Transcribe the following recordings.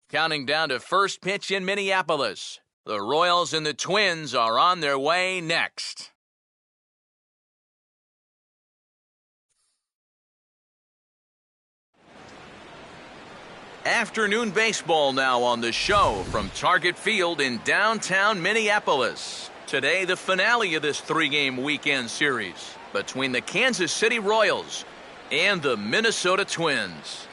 Counting down to first pitch in Minneapolis. The Royals and the Twins are on their way next. Afternoon baseball now on the show from Target Field in downtown Minneapolis. Today, the finale of this three-game weekend series between the Kansas City Royals and the Minnesota Twins.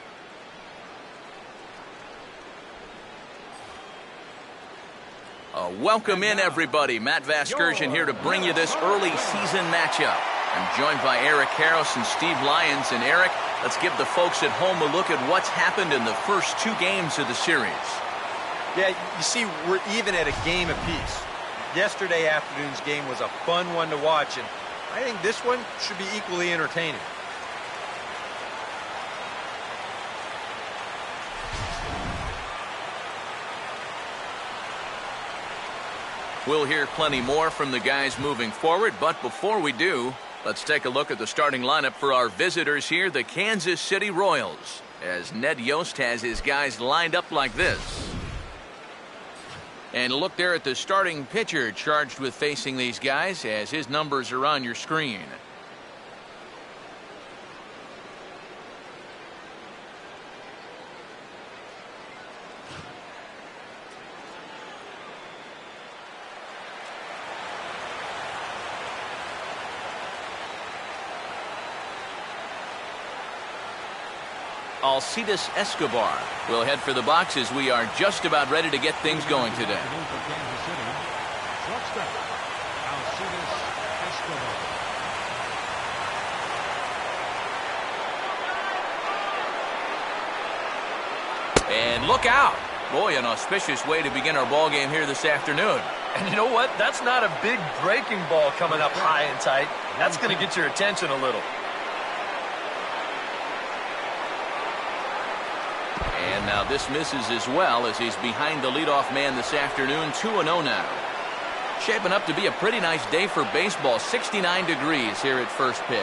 Welcome in, everybody. Matt Vasgersian here to bring you this early season matchup. I'm joined by Eric Harris and Steve Lyons. And Eric, let's give the folks at home a look at what's happened in the first two games of the series. Yeah, you see, we're even at a game apiece. Yesterday afternoon's game was a fun one to watch, and I think this one should be equally entertaining. We'll hear plenty more from the guys moving forward, but before we do, let's take a look at the starting lineup for our visitors here, the Kansas City Royals, as Ned Yost has his guys lined up like this. And look there at the starting pitcher charged with facing these guys, as his numbers are on your screen. Alcides Escobar will head for the boxes. We are just about ready to get things going today. And look out. Boy, an auspicious way to begin our ball game here this afternoon. And you know what? That's not a big breaking ball coming up high and tight. That's going to get your attention a little. And now this misses as well, as he's behind the leadoff man this afternoon. 2-0 now. Shaping up to be a pretty nice day for baseball. 69 degrees here at first pitch.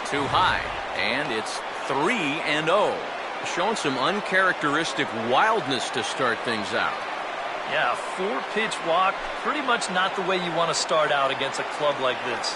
Too high, and it's 3-0. Showing some uncharacteristic wildness to start things out. Yeah, 4-pitch walk, pretty much not the way you want to start out against a club like this.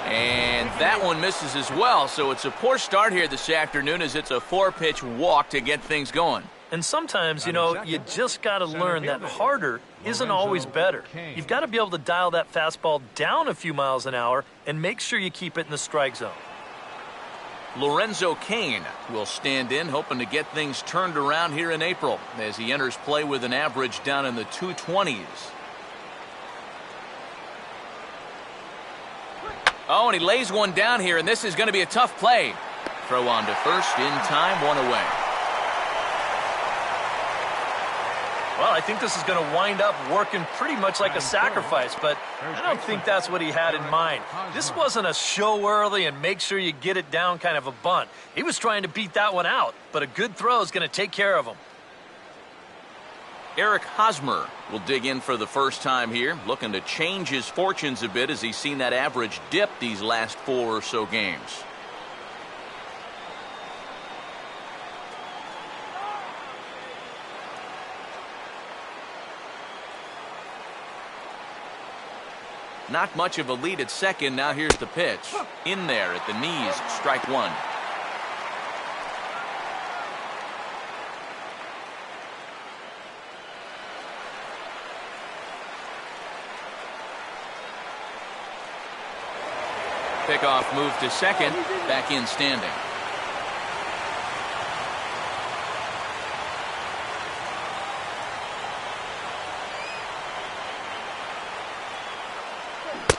And that one misses as well, so it's a poor start here this afternoon, as it's a 4-pitch walk to get things going. And sometimes, you know, you just got to learn that harder isn't always better. You've got to be able to dial that fastball down a few miles an hour and make sure you keep it in the strike zone. Lorenzo Cain will stand in, hoping to get things turned around here in April, as he enters play with an average down in the 220s. Oh, and he lays one down here, and this is going to be a tough play. Throw on to first, in time, one away. Well, I think this is going to wind up working pretty much like a sacrifice, but I don't think that's what he had in mind. This wasn't a show early and make sure you get it down kind of a bunt. He was trying to beat that one out, but a good throw is going to take care of him. Eric Hosmer will dig in for the first time here, looking to change his fortunes a bit as he's seen that average dip these last 4 or so games. Not much of a lead at second. Now here's the pitch. In there at the knees, strike one. Pickoff move to second, back in standing.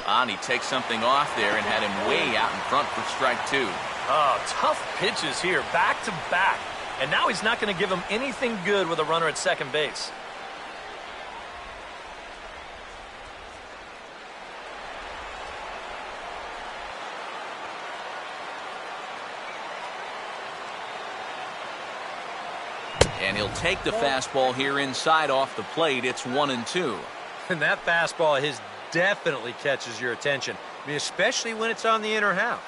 And he takes something off there and had him way out in front for strike two. Oh, tough pitches here, back to back. And now he's not going to give him anything good with a runner at second base. And he'll take the fastball here inside off the plate. It's 1-2. And that fastball has definitely catches your attention. I mean, especially when it's on the inner half.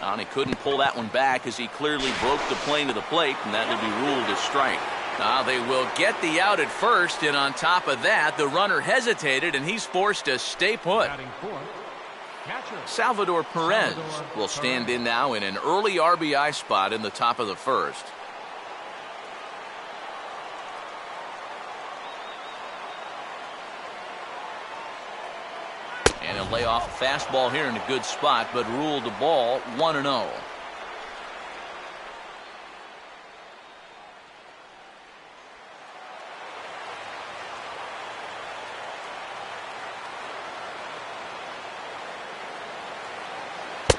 And he couldn't pull that one back as he clearly broke the plane to the plate, and that will be ruled a strike. Now they will get the out at first, and on top of that, the runner hesitated, and he's forced to stay put. Salvador Perez will stand in now in an early RBI spot in the top of the first. And he'll lay off a fastball here in a good spot, but ruled the ball 1-0.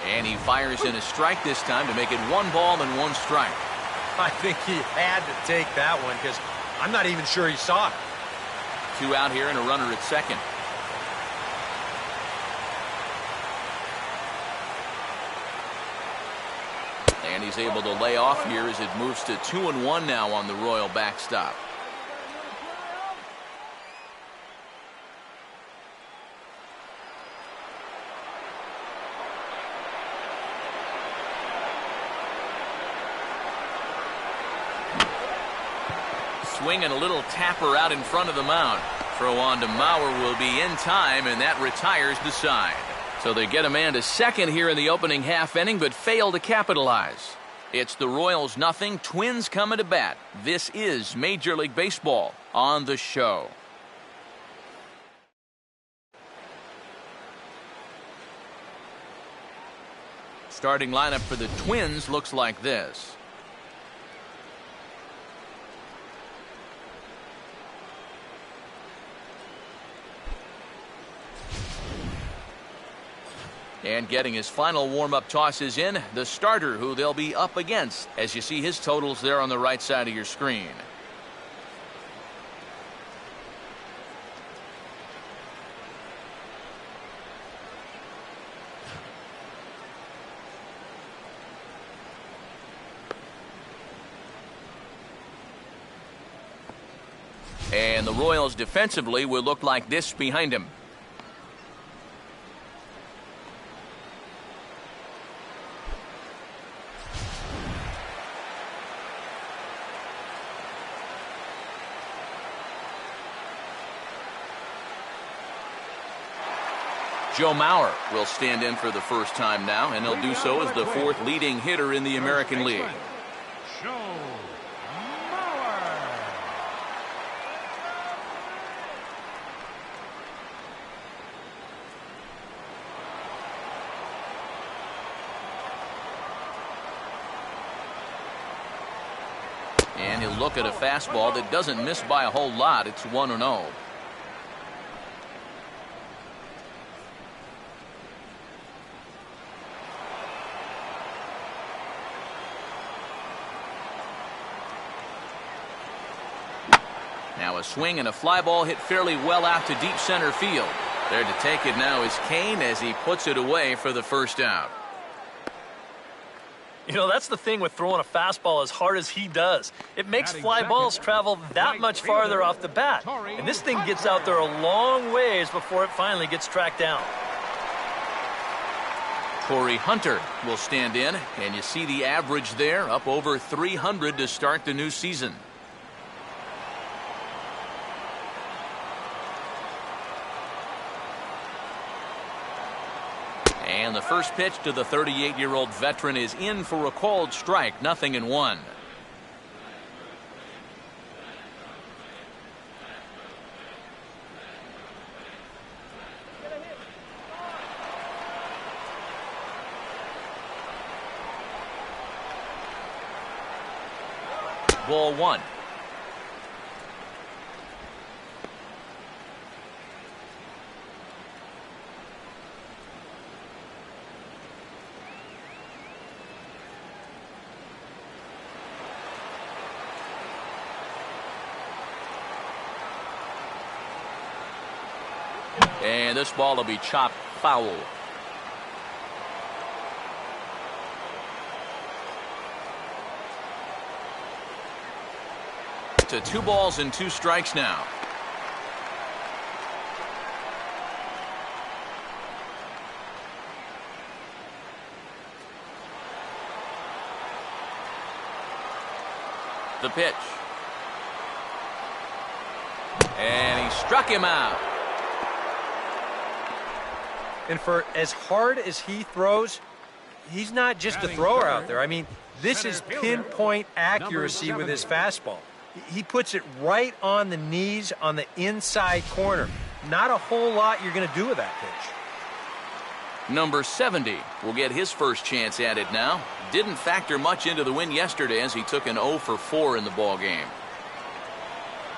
And he fires in a strike this time to make it 1 ball and 1 strike. I think he had to take that one because I'm not even sure he saw it. 2 out here and a runner at second. And he's able to lay off here as it moves to 2-1 now on the Royal backstop. Swinging a little tapper out in front of the mound. Throw on to Mauer will be in time, and that retires the side. So they get a man to second here in the opening half inning, but fail to capitalize. It's the Royals 0, Twins coming to bat. This is Major League Baseball on the show. Starting lineup for the Twins looks like this. And getting his final warm-up tosses in, the starter who they'll be up against, as you see his totals there on the right side of your screen. And the Royals defensively will look like this behind him. Joe Mauer will stand in for the first time now, and he'll do so as the 4th leading hitter in the American League. Joe Mauer. And he'll look at a fastball that doesn't miss by a whole lot. It's 1-0. Now a swing and a fly ball hit fairly well out to deep center field. There to take it now is Kane as he puts it away for the first out. You know, that's the thing with throwing a fastball as hard as he does. It makes fly balls travel that much farther off the bat. And this thing gets out there a long ways before it finally gets tracked down. Corey Hunter will stand in, and you see the average there, up over 300 to start the new season. And the first pitch to the 38-year-old veteran is in for a called strike, 0-1. Ball 1. And this ball will be chopped foul. to 2 balls and 2 strikes now. The pitch. And he struck him out. And for as hard as he throws, he's not just a thrower out there. I mean, this is pinpoint accuracy with his fastball. He puts it right on the knees on the inside corner. Not a whole lot you're going to do with that pitch. Number 70 will get his first chance at it now. Didn't factor much into the win yesterday as he took an 0 for 4 in the ball game.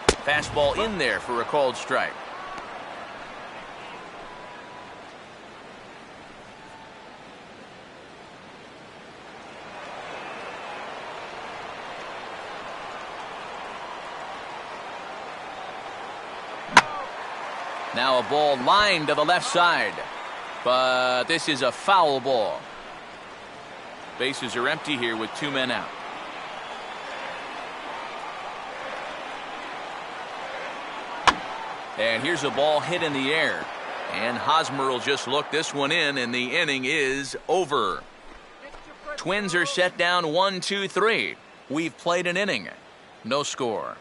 Fastball in there for a called strike. Now a ball lined to the left side. But this is a foul ball. Bases are empty here with 2 men out. And here's a ball hit in the air. And Hosmer will just look this one in, and the inning is over. Twins are set down 1-2-3. We've played an inning. No score.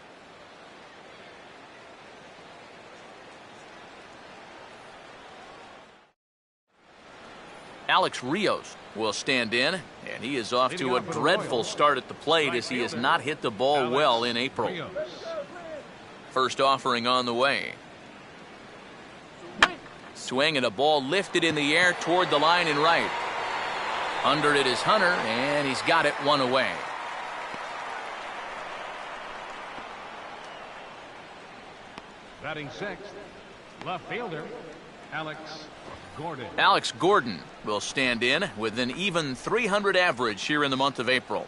Alex Rios will stand in, and he is off to a dreadful start at the plate as he has not hit the ball well in April. First offering on the way. Swing and a ball lifted in the air toward the line and right. Under it is Hunter, and he's got it 1 away. Batting sixth, left fielder, Alex Gordon. Alex Gordon will stand in with an even .300 average here in the month of April.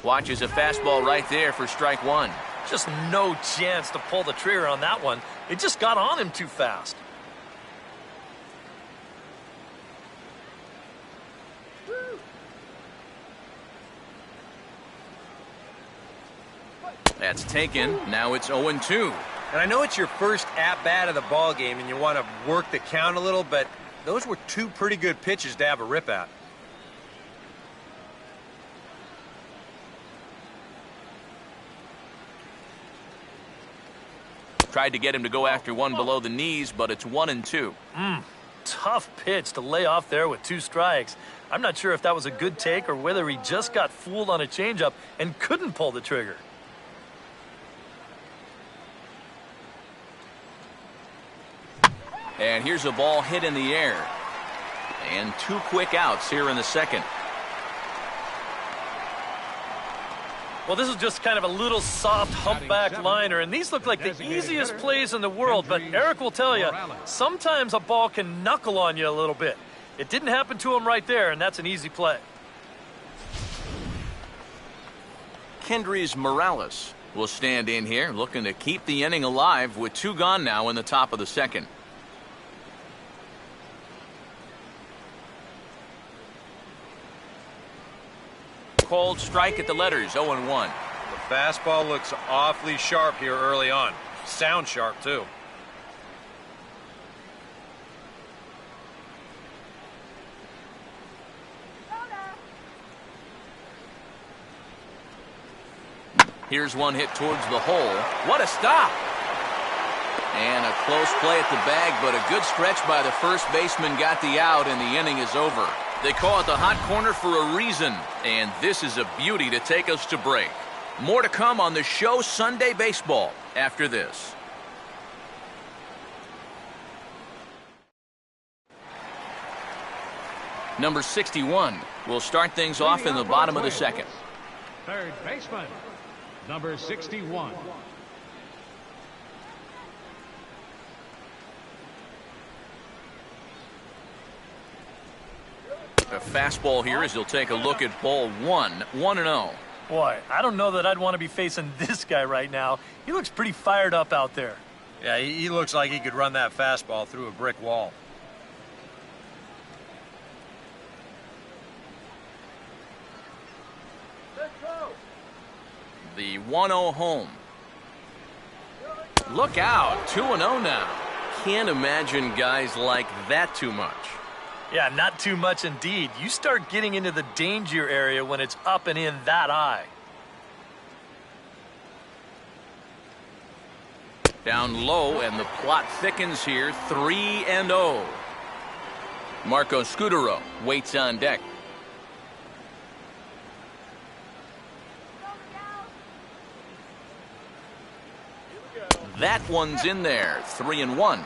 Watches a fastball right there for strike 1. Just no chance to pull the trigger on that one. It just got on him too fast. That's taken. Now it's 0-2. And I know it's your first at-bat of the ball game and you want to work the count a little, but those were 2 pretty good pitches to have a rip at. Tried to get him to go after one below the knees, but it's 1-2. Tough pitch to lay off there with 2 strikes. I'm not sure if that was a good take or whether he just got fooled on a changeup and couldn't pull the trigger. And here's a ball hit in the air. And 2 quick outs here in the second. Well, this is just kind of a little soft humpback liner, and these look like the easiest plays in the world, but Eric will tell you, sometimes a ball can knuckle on you a little bit. It didn't happen to him right there, and that's an easy play. Kendrys Morales will stand in here, looking to keep the inning alive with 2 gone now in the top of the second. Called strike at the letters, 0-1. The fastball looks awfully sharp here early on. Sound sharp, too. Here's one hit towards the hole. What a stop! And a close play at the bag, but a good stretch by the first baseman got the out, and the inning is over. They call it the hot corner for a reason, and this is a beauty to take us to break. More to come on the show Sunday Baseball after this. Number 61 will start things off in the bottom of the second. Third baseman, number 61. A fastball here as he'll take a look at ball 1, 1-0. Boy, I don't know that I'd want to be facing this guy right now. He looks pretty fired up out there. Yeah, he looks like he could run that fastball through a brick wall. the 1-0 home. Look out, 2-0 now. Can't imagine guys like that too much. Yeah, not too much indeed. You start getting into the danger area when it's up and in that high. Down low, and the plot thickens here, 3-0. Marco Scutaro waits on deck. That one's in there, 3-1.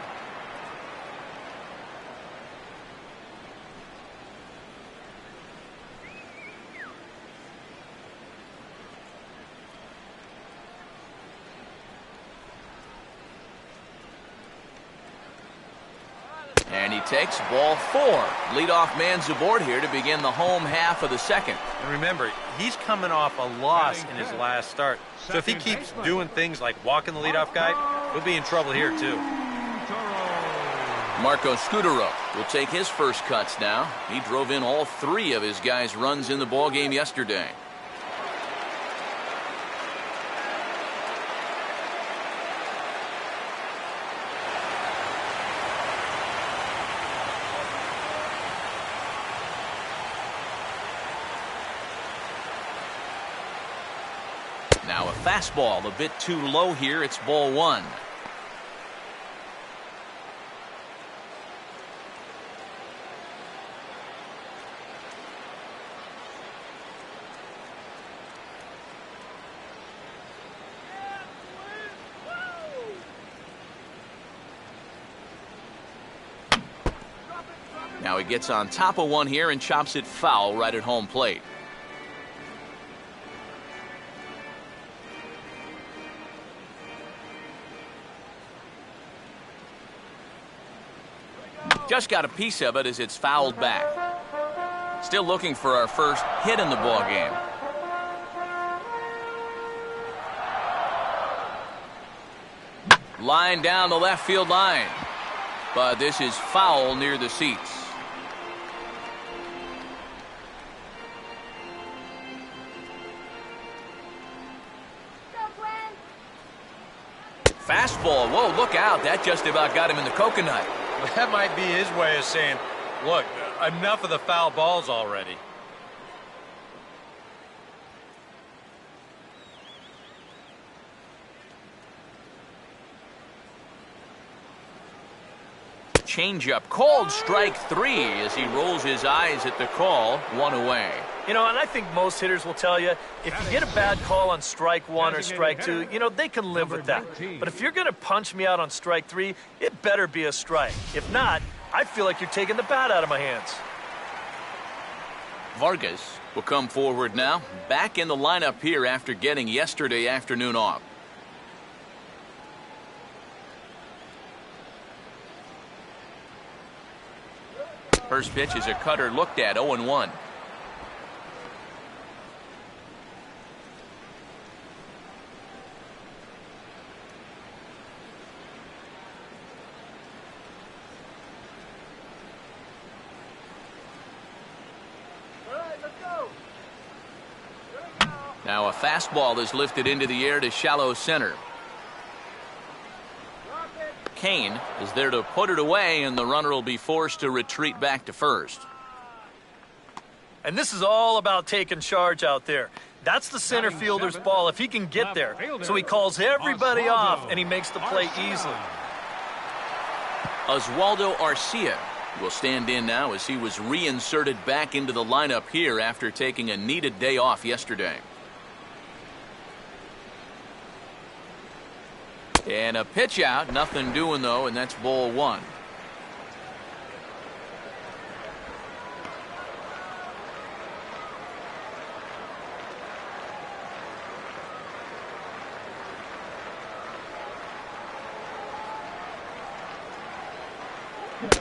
And he takes ball 4. Leadoff man's aboard here to begin the home half of the second. And remember, he's coming off a loss in his last start. So if he keeps doing things like walking the leadoff guy, he'll be in trouble here too. Marco Scutaro will take his first cuts now. He drove in all 3 of his guys' runs in the ballgame yesterday. Now a fastball a bit too low here. It's ball 1. Now he gets on top of one here and chops it foul right at home plate. Just got a piece of it as it's fouled back. Still looking for our first hit in the ball game. Line down the left field line. But this is foul near the seats. Fastball. Whoa, look out. That just about got him in the coconut. That might be his way of saying, look, enough of the foul balls already. Changeup called strike 3 as he rolls his eyes at the call. 1 away. You know, and I think most hitters will tell you, if you get a bad call on strike 1 or strike 2, you know, they can live with that. But if you're going to punch me out on strike 3, it better be a strike. If not, I feel like you're taking the bat out of my hands. Vargas will come forward now. Back in the lineup here after getting yesterday afternoon off. First pitch is a cutter looked at, 0-1. Now a fastball is lifted into the air to shallow center. Kane is there to put it away, and the runner will be forced to retreat back to first. And this is all about taking charge out there. That's the center fielder's ball if he can get there. So he calls everybody off, and he makes the play easily. Oswaldo Arcia will stand in now as he was reinserted back into the lineup here after taking a needed day off yesterday. And a pitch out, nothing doing though, and that's ball 1.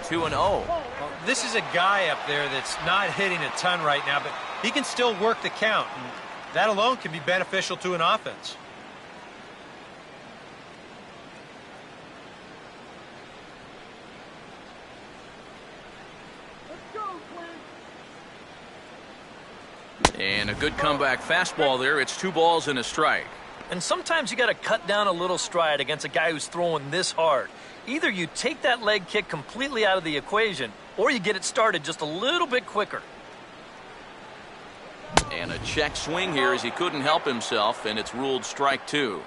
Two and 0. Well, this is a guy up there that's not hitting a ton right now, but he can still work the count, and that alone can be beneficial to an offense. And a good comeback fastball there. It's 2 balls and a strike. And sometimes you got to cut down a little stride against a guy who's throwing this hard. Either you take that leg kick completely out of the equation, or you get it started just a little bit quicker. And a check swing here as he couldn't help himself, and it's ruled strike two.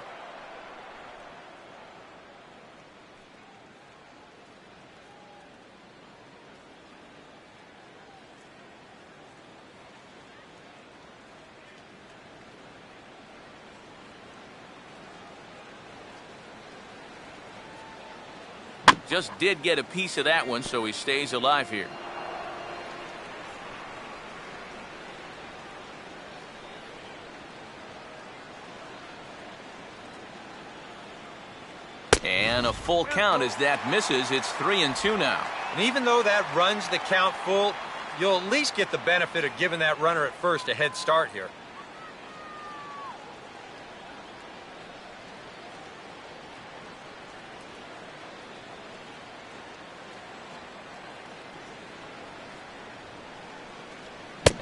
Just did get a piece of that one, so he stays alive here. And a full count as that misses. It's 3-2 now. And even though that runs the count full, you'll at least get the benefit of giving that runner at first a head start here.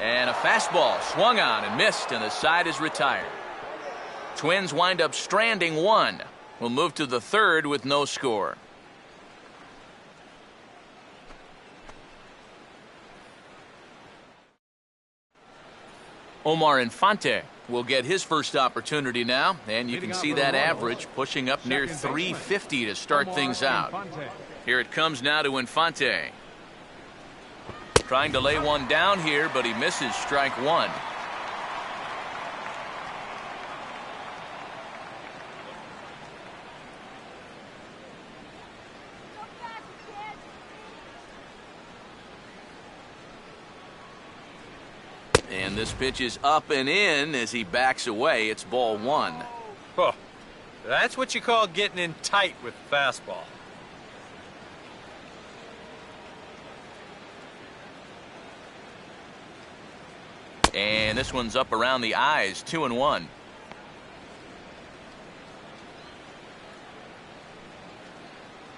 And a fastball swung on and missed, and the side is retired. Twins wind up stranding one. We'll move to the third with no score. Omar Infante will get his first opportunity now, and you can see that average pushing up near 350 to start things out. Here it comes now to Infante. Trying to lay one down here, but he misses strike one. And this pitch is up and in as he backs away. It's ball one. Oh, that's what you call getting in tight with the fastball. And this one's up around the eyes, 2-1.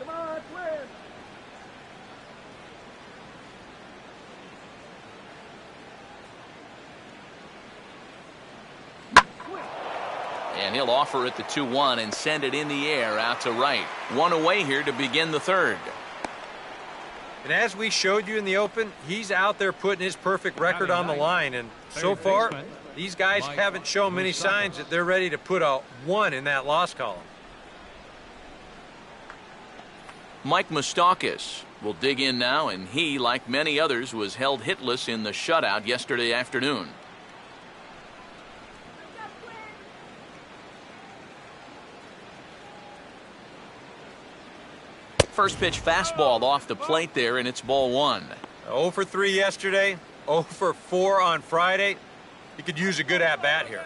Come on, Twins! And he'll offer it the 2-1 and send it in the air out to right. One away here to begin the third. And as we showed you in the open, he's out there putting his perfect record on the line. And so far, these guys haven't shown many signs that they're ready to put a 1 in that loss column. Mike Moustakas will dig in now, and he, like many others, was held hitless in the shutout yesterday afternoon. First pitch fastball off the plate there, and it's ball one. 0 for 3 yesterday, 0 for 4 on Friday. He could use a good at-bat here.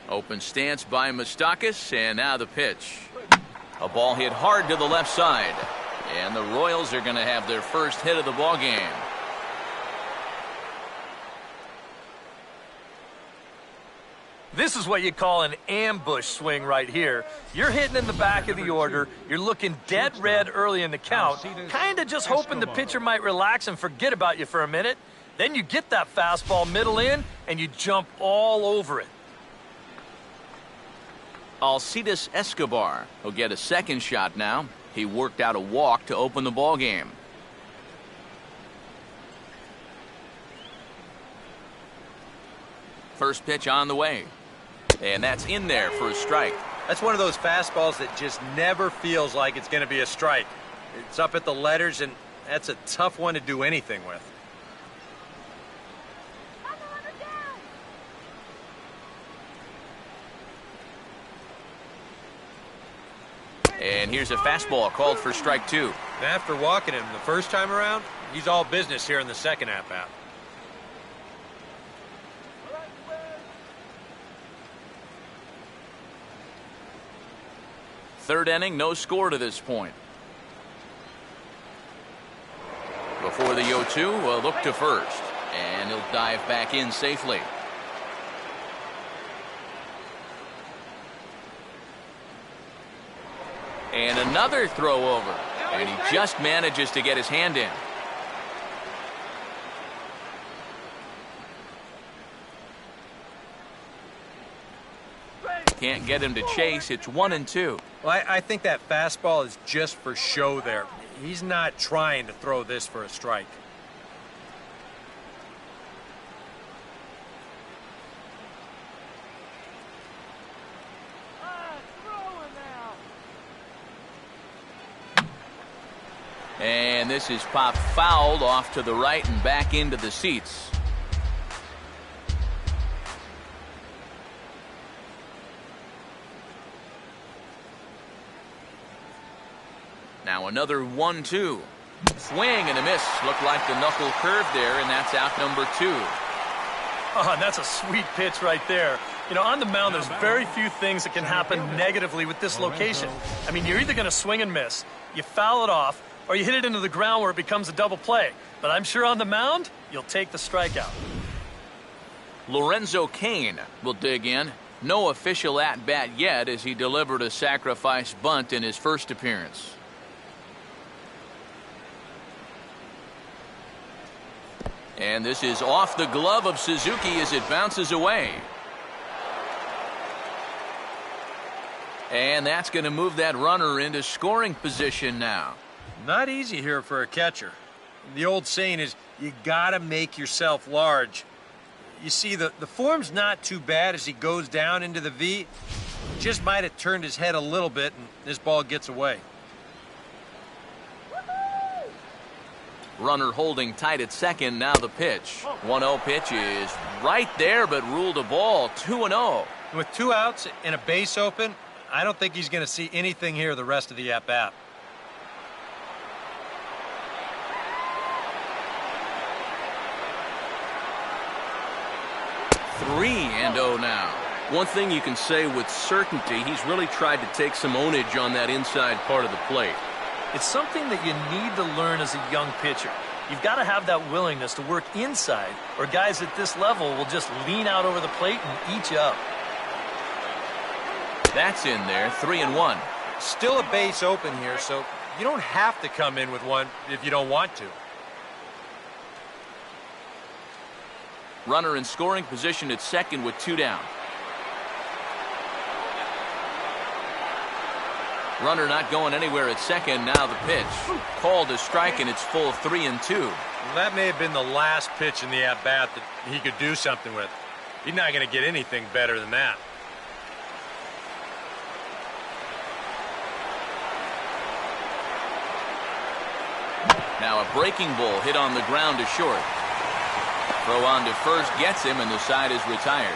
Open stance by Moustakas, and now the pitch. A ball hit hard to the left side, and the Royals are going to have their first hit of the ball game. This is what you call an ambush swing right here. You're hitting in the back of the order. You're looking dead red early in the count, kind of just hoping the pitcher might relax and forget about you for a minute. Then you get that fastball middle in, and you jump all over it. Alcides Escobar will get a second shot now. He worked out a walk to open the ball game. First pitch on the way. And that's in there for a strike. That's one of those fastballs that just never feels like it's going to be a strike. It's up at the letters, and that's a tough one to do anything with. And here's a fastball called for strike two. And after walking him the first time around, he's all business here in the second at-bat. Third inning, no score to this point. Before the 0-2, a look to first. And he'll dive back in safely. And another throw over. And he just manages to get his hand in. Can't get him to chase. It's 1-2. Well, I think that fastball is just for show there. He's not trying to throw this for a strike. And this is popped fouled off to the right and back into the seats. Now another 1-2. Swing and a miss. Looked like the knuckle curve there, and that's out number 2. Oh, and that's a sweet pitch right there. You know, on the mound, there's very few things that can happen negatively with this location. I mean, you're either going to swing and miss, you foul it off, or you hit it into the ground where it becomes a double play. But I'm sure on the mound, you'll take the strikeout. Lorenzo Cain will dig in. No official at-bat yet as he delivered a sacrifice bunt in his first appearance. And this is off the glove of Suzuki as it bounces away. And that's going to move that runner into scoring position now. Not easy here for a catcher. The old saying is, you gotta make yourself large. You see, the form's not too bad as he goes down into the V. Just might have turned his head a little bit, and this ball gets away. Runner holding tight at second. Now the pitch. 1-0 pitch is right there, but ruled a ball. 2-0. With 2 outs and a base open, I don't think he's going to see anything here the rest of the at-bat. 3-0 now. One thing you can say with certainty, he's really tried to take some ownage on that inside part of the plate. It's something that you need to learn as a young pitcher. You've got to have that willingness to work inside, or guys at this level will just lean out over the plate and eat you up. That's in there. 3-1. Still a base open here, so you don't have to come in with one if you don't want to. Runner in scoring position at second with 2 down. Runner not going anywhere at second. Now the pitch. Called a strike, and it's full 3-2. Well, that may have been the last pitch in the at-bat that he could do something with. He's not going to get anything better than that. Now a breaking ball hit on the ground to short. Throw on to first gets him, and the side is retired.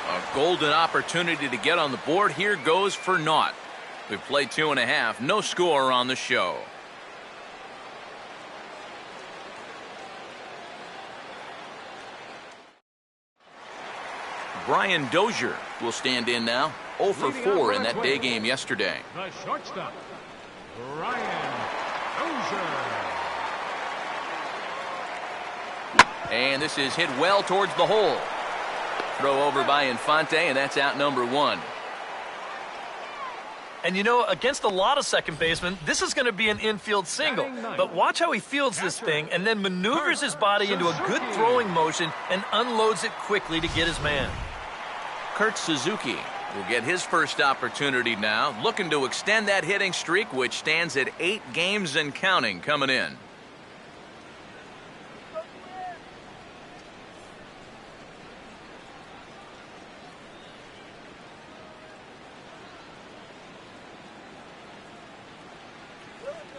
A golden opportunity to get on the board here goes for naught. We've played 2.5. No score on the show. Brian Dozier will stand in now. 0 for 4 in that day game yesterday. The shortstop, Brian Dozier. And this is hit well towards the hole. Throw over by Infante, and that's out number 1. And you know, against a lot of second basemen, this is going to be an infield single. But watch how he fields this thing and then maneuvers his body into a good throwing motion and unloads it quickly to get his man. Kurt Suzuki will get his first opportunity now, looking to extend that hitting streak, which stands at 8 games and counting coming in.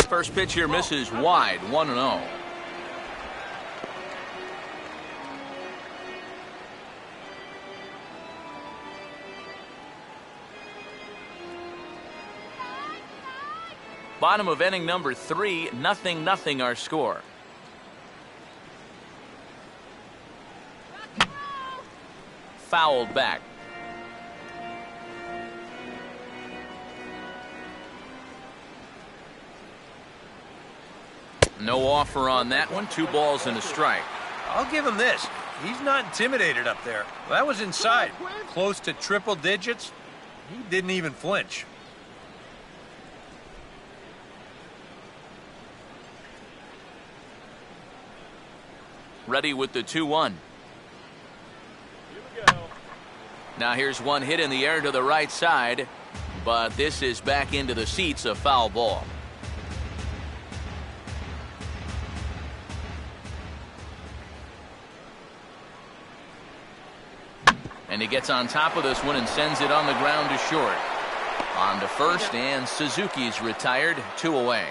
First pitch here misses wide. 1-0. Bottom of inning number 3, 0-0 our score. Fouled back. No offer on that one. 2 balls and a strike. I'll give him this. He's not intimidated up there. Well, that was inside. Close to triple digits. He didn't even flinch. Ready with the 2-1. Now here's one hit in the air to the right side, but this is back into the seats, a foul ball. And he gets on top of this one and sends it on the ground to short. On to first, and Suzuki's retired, 2 away.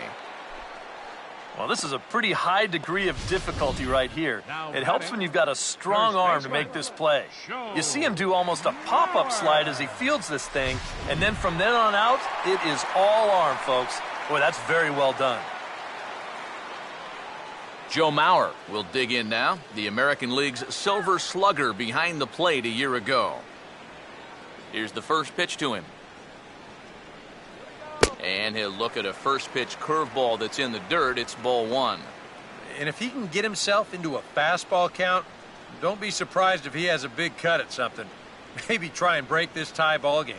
Well, this is a pretty high degree of difficulty right here. It helps when you've got a strong arm to make this play. You see him do almost a pop-up slide as he fields this thing, and then from then on out, it is all arm, folks. Boy, that's very well done. Joe Mauer will dig in now. The American League's Silver Slugger behind the plate a year ago. Here's the first pitch to him. And he'll look at a first pitch curveball that's in the dirt. It's ball 1. And if he can get himself into a fastball count, don't be surprised if he has a big cut at something. Maybe try and break this tie ball game.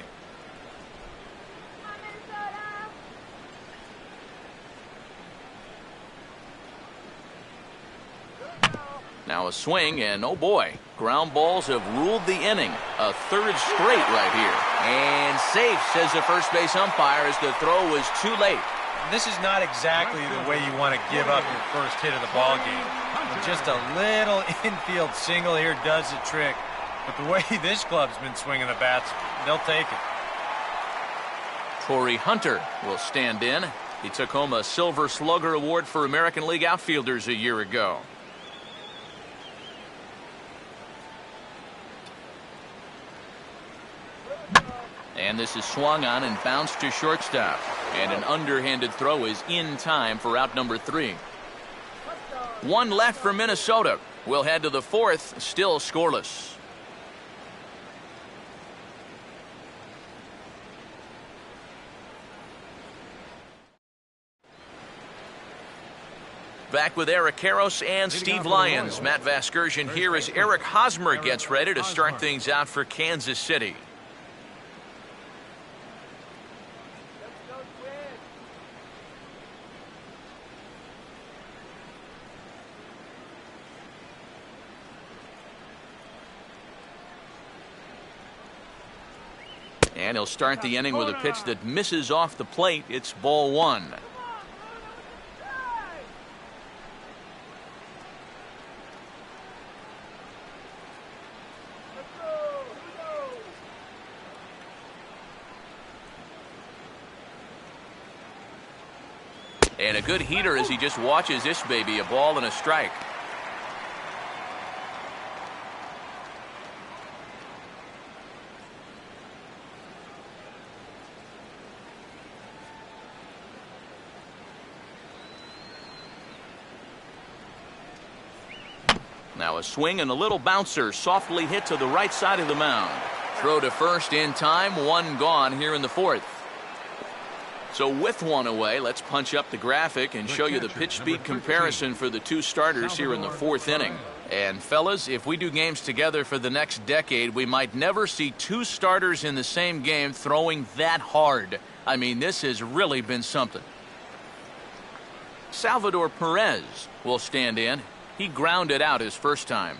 Now a swing, and oh boy, ground balls have ruled the inning. A third straight right here. And safe, says the first base umpire, as the throw was too late. This is not exactly the way you want to give up your first hit of the ball game. Just a little infield single here does the trick. But the way this club's been swinging the bats, they'll take it. Torrey Hunter will stand in. He took home a Silver Slugger Award for American League outfielders a year ago. And this is swung on and bounced to shortstop. And an underhanded throw is in time for out number 3. 1 left for Minnesota. We'll head to the 4th, still scoreless. Back with Eric Karros and Steve Lyons. Matt Vasgersian here as Eric Hosmer gets ready to start things out for Kansas City. And he'll start the inning with a pitch that misses off the plate. It's ball 1. And a good heater as he just watches this baby, a ball and a strike. Now a swing and a little bouncer softly hit to the right side of the mound. Throw to first in time, 1 gone here in the 4th. So with 1 away, let's punch up the graphic and show you the pitch speed comparison for the 2 starters here in the 4th inning. And fellas, if we do games together for the next decade, we might never see 2 starters in the same game throwing that hard. I mean, this has really been something. Salvador Perez will stand in. He grounded out his first time.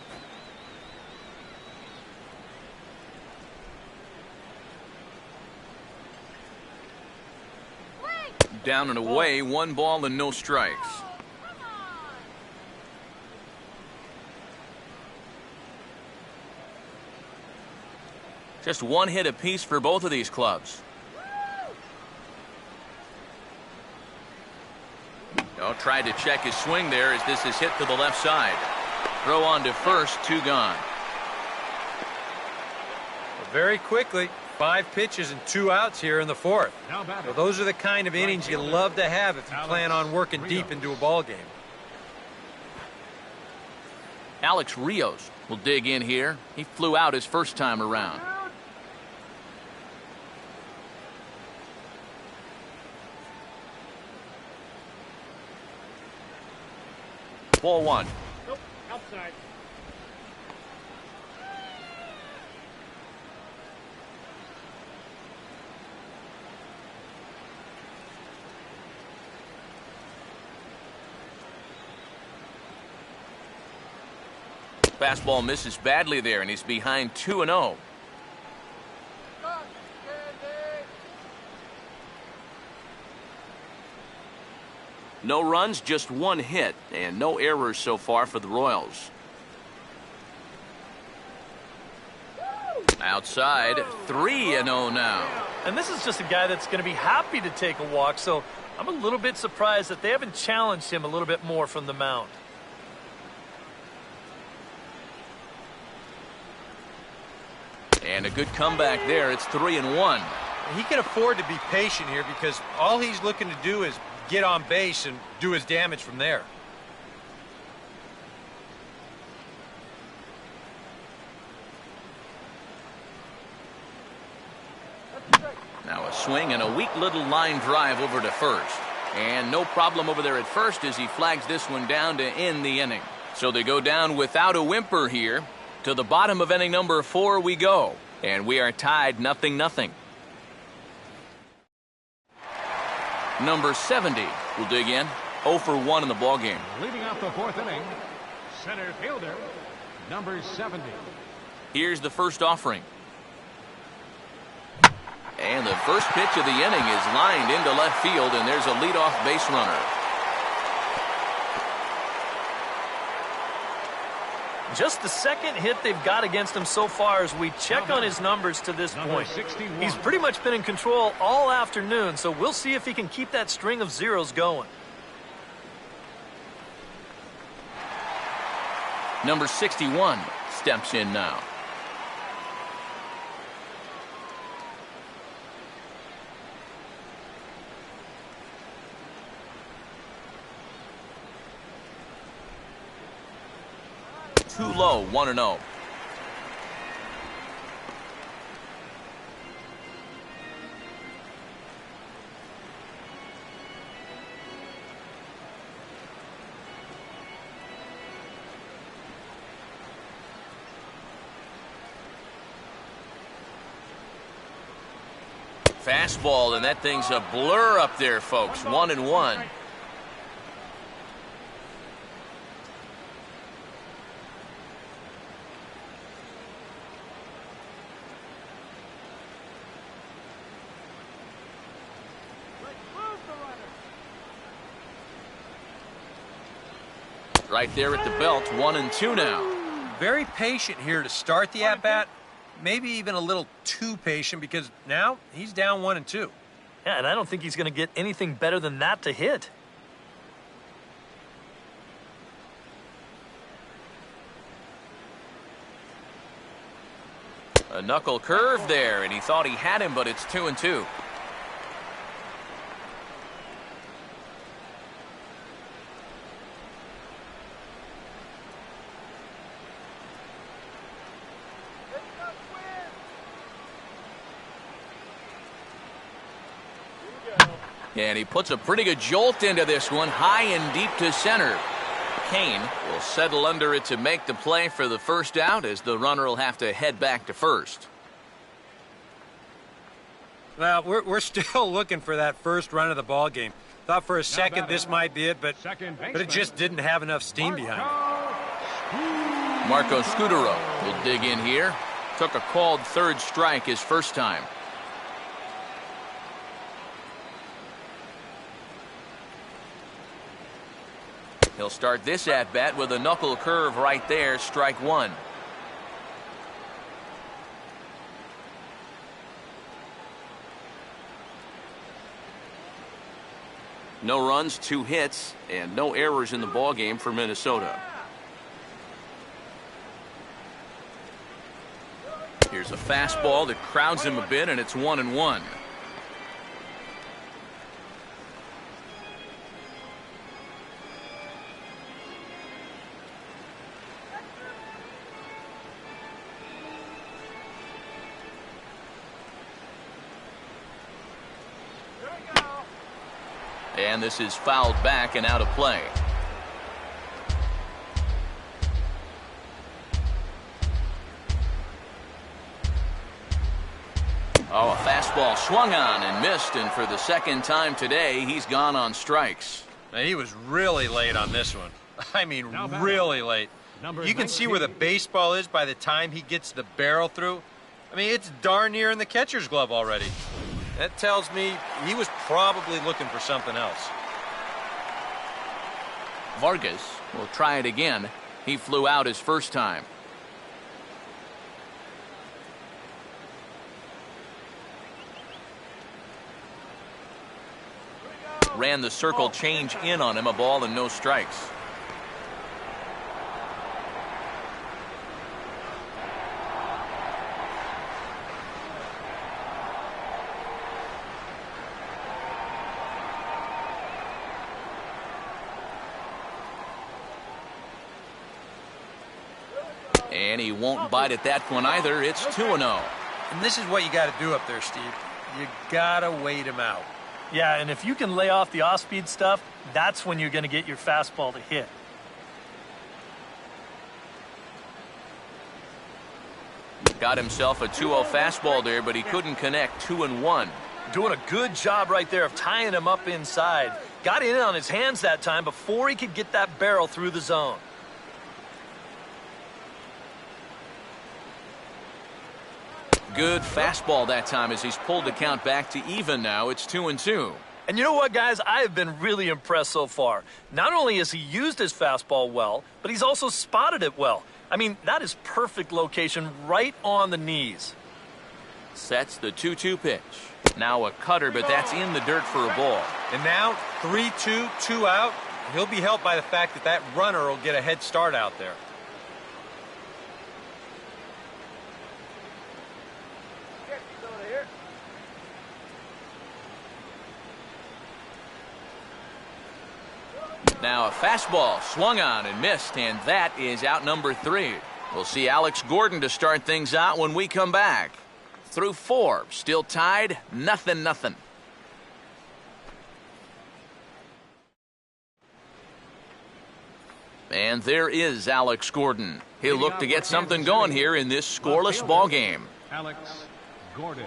Down and away, 1 ball and no strikes. Just 1 hit apiece for both of these clubs. Oh, tried to check his swing there as this is hit to the left side. Throw on to first, 2 gone. Well, very quickly, 5 pitches and 2 outs here in the 4th. So those are the kind of innings you love to have if you plan on working deep into a ball game. Alex Rios will dig in here. He flew out his first time around. Ball 1. Nope, outside. Fastball misses badly there, and he's behind 2-0. No runs, just one hit, and no errors so far for the Royals. Outside, 3-0 now. And this is just a guy that's going to be happy to take a walk, so I'm a little bit surprised that they haven't challenged him a little bit more from the mound. And a good comeback there. It's 3-1. He can afford to be patient here because all he's looking to do is get on base and do his damage from there. Now a swing and a weak little line drive over to first. And no problem over there at first as he flags this one down to end the inning. So they go down without a whimper here. To the bottom of inning number 4 we go. And we are tied 0-0. Number 70 will dig in. 0 for 1 in the ballgame. Leading off the 4th inning, center fielder, number 70. Here's the first offering. And the first pitch of the inning is lined into left field, and there's a leadoff base runner. Just the second hit they've got against him so far as we check on his numbers to this point. 61. He's pretty much been in control all afternoon, so we'll see if he can keep that string of zeros going. Number 61 steps in now. Too low, 1-0. Fastball, and that thing's a blur up there, folks. 1-1. Right there at the belt, 1-2 now. Very patient here to start the at-bat. Maybe even a little too patient because now he's down 1-2. Yeah, and I don't think he's going to get anything better than that to hit. A knuckle curve there, and he thought he had him, but it's 2-2. And he puts a pretty good jolt into this one, high and deep to center. Kane will settle under it to make the play for the first out as the runner will have to head back to first. Well, we're still looking for that first run of the ball game. Thought for a second this might be it, but it just didn't have enough steam behind it. Marco Scutaro will dig in here. Took a called third strike his first time. He'll start this at-bat with a knuckle curve right there, strike 1. No runs, 2 hits, and no errors in the ballgame for Minnesota. Here's a fastball that crowds him a bit, and it's 1-1. And this is fouled back and out of play. Oh, a fastball swung on and missed, and for the second time today, he's gone on strikes. Now, he was really late on this one. I mean, really late. You can see where the baseball is by the time he gets the barrel through. I mean, it's darn near in the catcher's glove already. That tells me he was probably looking for something else. Vargas will try it again. He flew out his first time. Ran the circle change in on him, a ball and no strikes. And he won't bite at that one either. It's 2-0. And this is what you got to do up there, Steve. You got to wait him out. Yeah, and if you can lay off the off-speed stuff, that's when you're going to get your fastball to hit. Got himself a 2-0 fastball there, but he couldn't connect. 2-1. Doing a good job right there of tying him up inside. Got in on his hands that time before he could get that barrel through the zone. Good fastball that time as he's pulled the count back to even now. It's 2-2. And you know what, guys? I have been really impressed so far. Not only has he used his fastball well, but he's also spotted it well. I mean, that is perfect location right on the knees. Sets the 2-2 pitch. Now a cutter, but that's in the dirt for a ball. And now 3-2, 2 out. He'll be helped by the fact that that runner will get a head start out there. Now a fastball swung on and missed, and that is out number 3. We'll see Alex Gordon to start things out when we come back. Through 4, still tied, 0-0. And there is Alex Gordon. He'll look to get something going here in this scoreless ball game. Alex Gordon.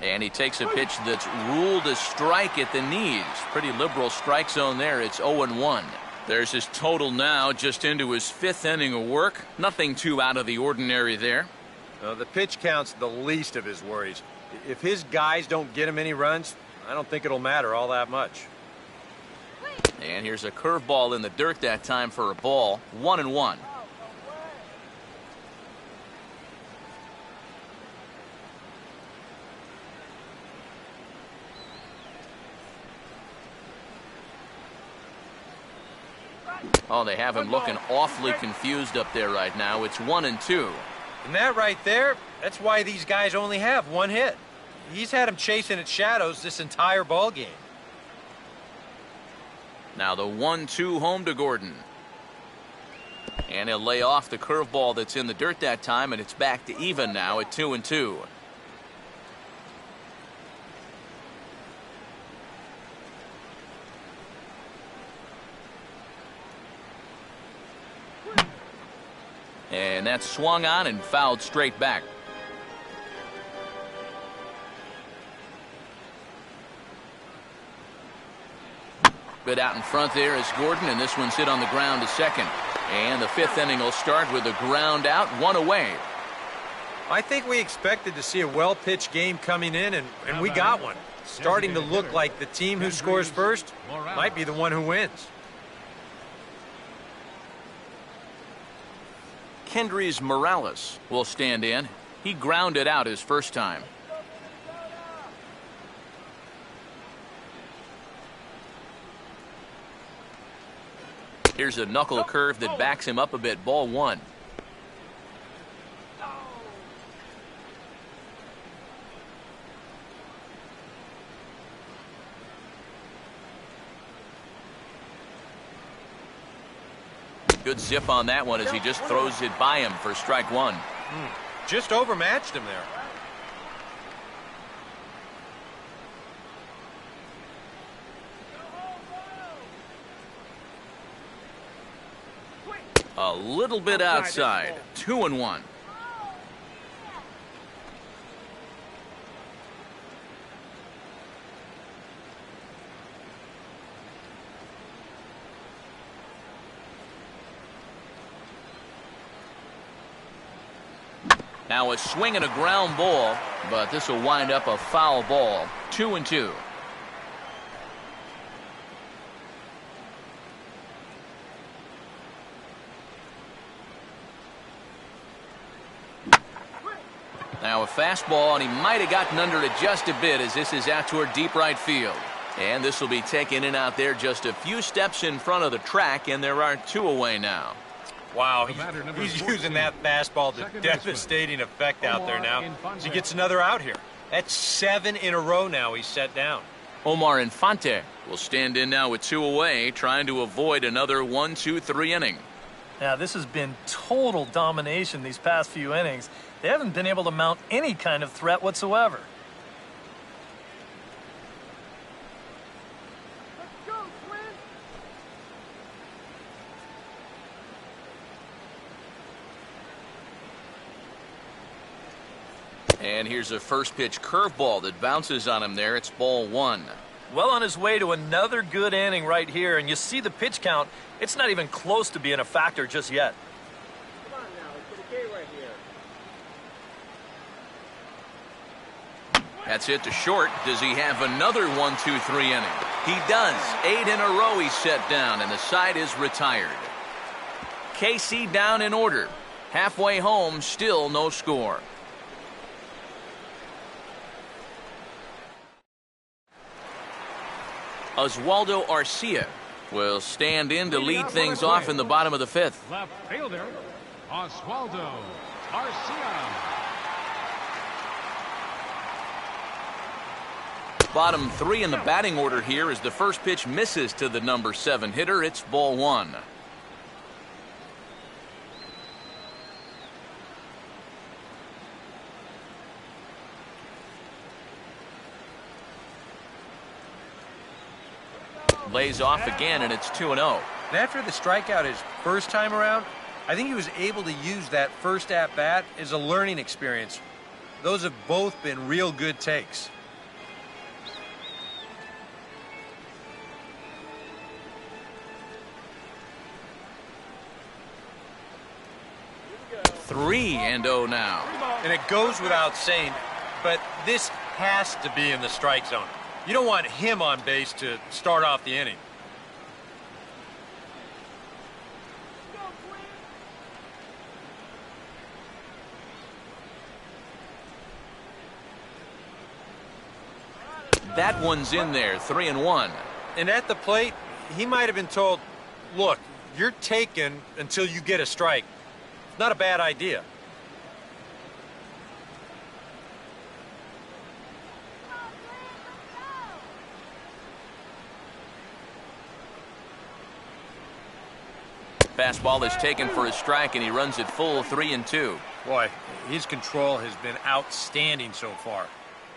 And he takes a pitch that's ruled a strike at the knees. Pretty liberal strike zone there. It's 0-1. There's his total now, just into his 5th inning of work. Nothing too out of the ordinary there. The pitch count's the least of his worries. If his guys don't get him any runs, I don't think it'll matter all that much. And here's a curveball in the dirt that time for a ball. 1-1. Oh, they have him looking awfully confused up there right now. It's 1-2. And that right there, that's why these guys only have one hit. He's had him chasing at shadows this entire ball game. Now the 1-2 home to Gordon. And he'll lay off the curveball that's in the dirt that time, and it's back to even now at 2-2. And that's swung on and fouled straight back. Good out in front there is Gordon, and this one's hit on the ground to second. And the 5th inning will start with a ground out, 1 away. I think we expected to see a well-pitched game coming in, and we got one. Starting to look like the team who scores first might be the one who wins. Kendrys Morales will stand in. He grounded out his first time. Here's a knuckle curve that backs him up a bit. Ball 1. Good zip on that one as he just throws it by him for strike 1. Just overmatched him there. A little bit outside. 2-1. Now a swing and a ground ball, but this will wind up a foul ball. 2-2. Now a fastball, and he might have gotten under it just a bit as this is out toward deep right field. And this will be taken in out there just a few steps in front of the track, and there are 2 away now. Wow, he's using that fastball to devastating effect out there now. He gets another out here. That's 7 in a row now he's set down. Omar Infante will stand in now with 2 away, trying to avoid another 1-2-3 inning. Now, this has been total domination these past few innings. They haven't been able to mount any kind of threat whatsoever. Let's go, Twins! And here's a first pitch curveball that bounces on him there. It's ball 1. Well on his way to another good inning right here, and you see the pitch count. It's not even close to being a factor just yet. Come on now, let's get a K right here. That's it to short. Does he have another 1-2-3 inning? He does. 8 in a row he's set down, and the side is retired. KC down in order. Halfway home, still no score. Oswaldo Arcia will stand in to lead things off in the bottom of the 5th. Left fielder, Oswaldo Arcia. Bottom 3 in the batting order here as the first pitch misses to the number 7 hitter. It's ball 1. Lays off again, and it's 2-0. And after the strikeout his first time around, I think he was able to use that first at-bat as a learning experience. Those have both been real good takes. Three and 0 now. And it goes without saying, but this has to be in the strike zone. You don't want him on base to start off the inning. That one's in there, 3-1. And at the plate, he might have been told, look, you're taken until you get a strike. It's not a bad idea. Fastball is taken for a strike, and he runs it full 3-2. Boy, his control has been outstanding so far.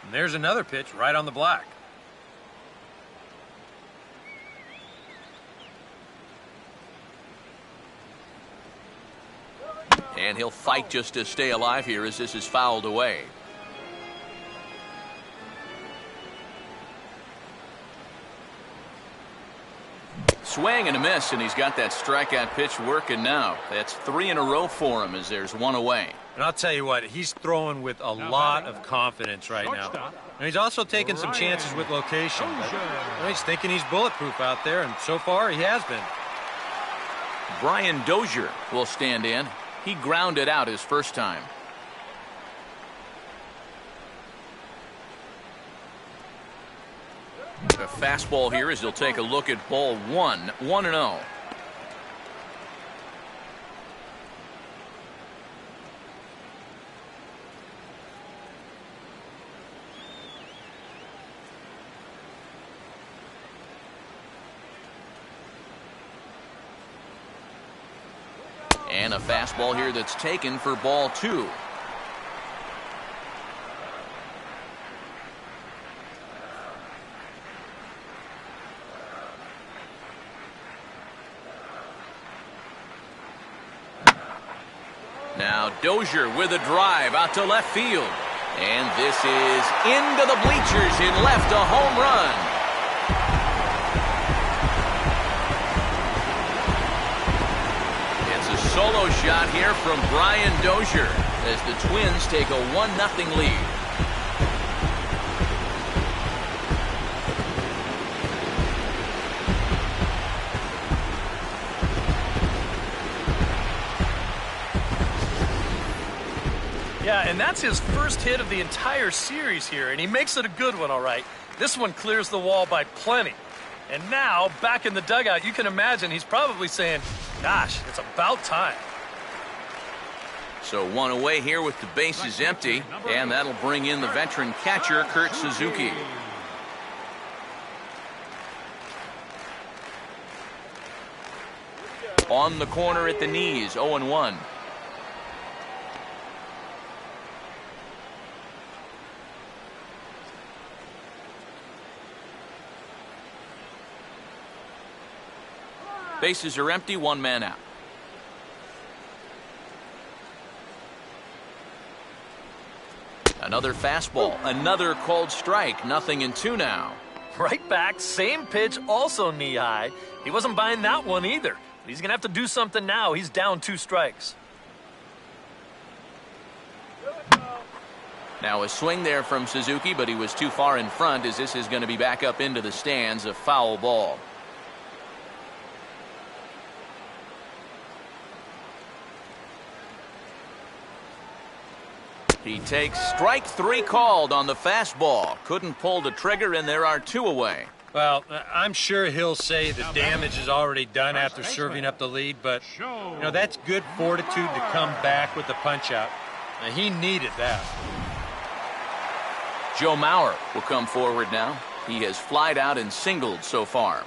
And there's another pitch right on the black. And he'll fight just to stay alive here as this is fouled away. Swing and a miss, and he's got that strikeout pitch working now. That's 3 in a row for him as there's one away. And I'll tell you what, he's throwing with a lot of confidence right now. And he's also taking some chances with location. But he's thinking he's bulletproof out there, and so far he has been. Brian Dozier will stand in. He grounded out his first time. A fastball here as he'll take a look at ball 1. 1-0. And a fastball here that's taken for ball 2. Now Dozier with a drive out to left field. And this is into the bleachers in left, a home run. It's a solo shot here from Brian Dozier as the Twins take a 1-0 lead. Yeah, and that's his first hit of the entire series here, and he makes it a good one, all right. This one clears the wall by plenty. And now, back in the dugout, you can imagine he's probably saying, gosh, it's about time. So one away here with the bases empty, and that'll bring in the veteran catcher, Kurt Suzuki. On the corner at the knees, 0-1. Bases are empty, one man out. Another fastball, another called strike, 0-2 now. Right back, same pitch, also knee-high. He wasn't buying that one either. But he's going to have to do something now. He's down 2 strikes. Now a swing there from Suzuki, but he was too far in front as this is going to be back up into the stands, a foul ball. He takes strike 3 called on the fastball. Couldn't pull the trigger, and there are 2 away. Well, I'm sure he'll say the damage is already done after serving up the lead, but, that's good fortitude to come back with the punch-out. He needed that. Joe Mauer will come forward now. He has flied out and singled so far.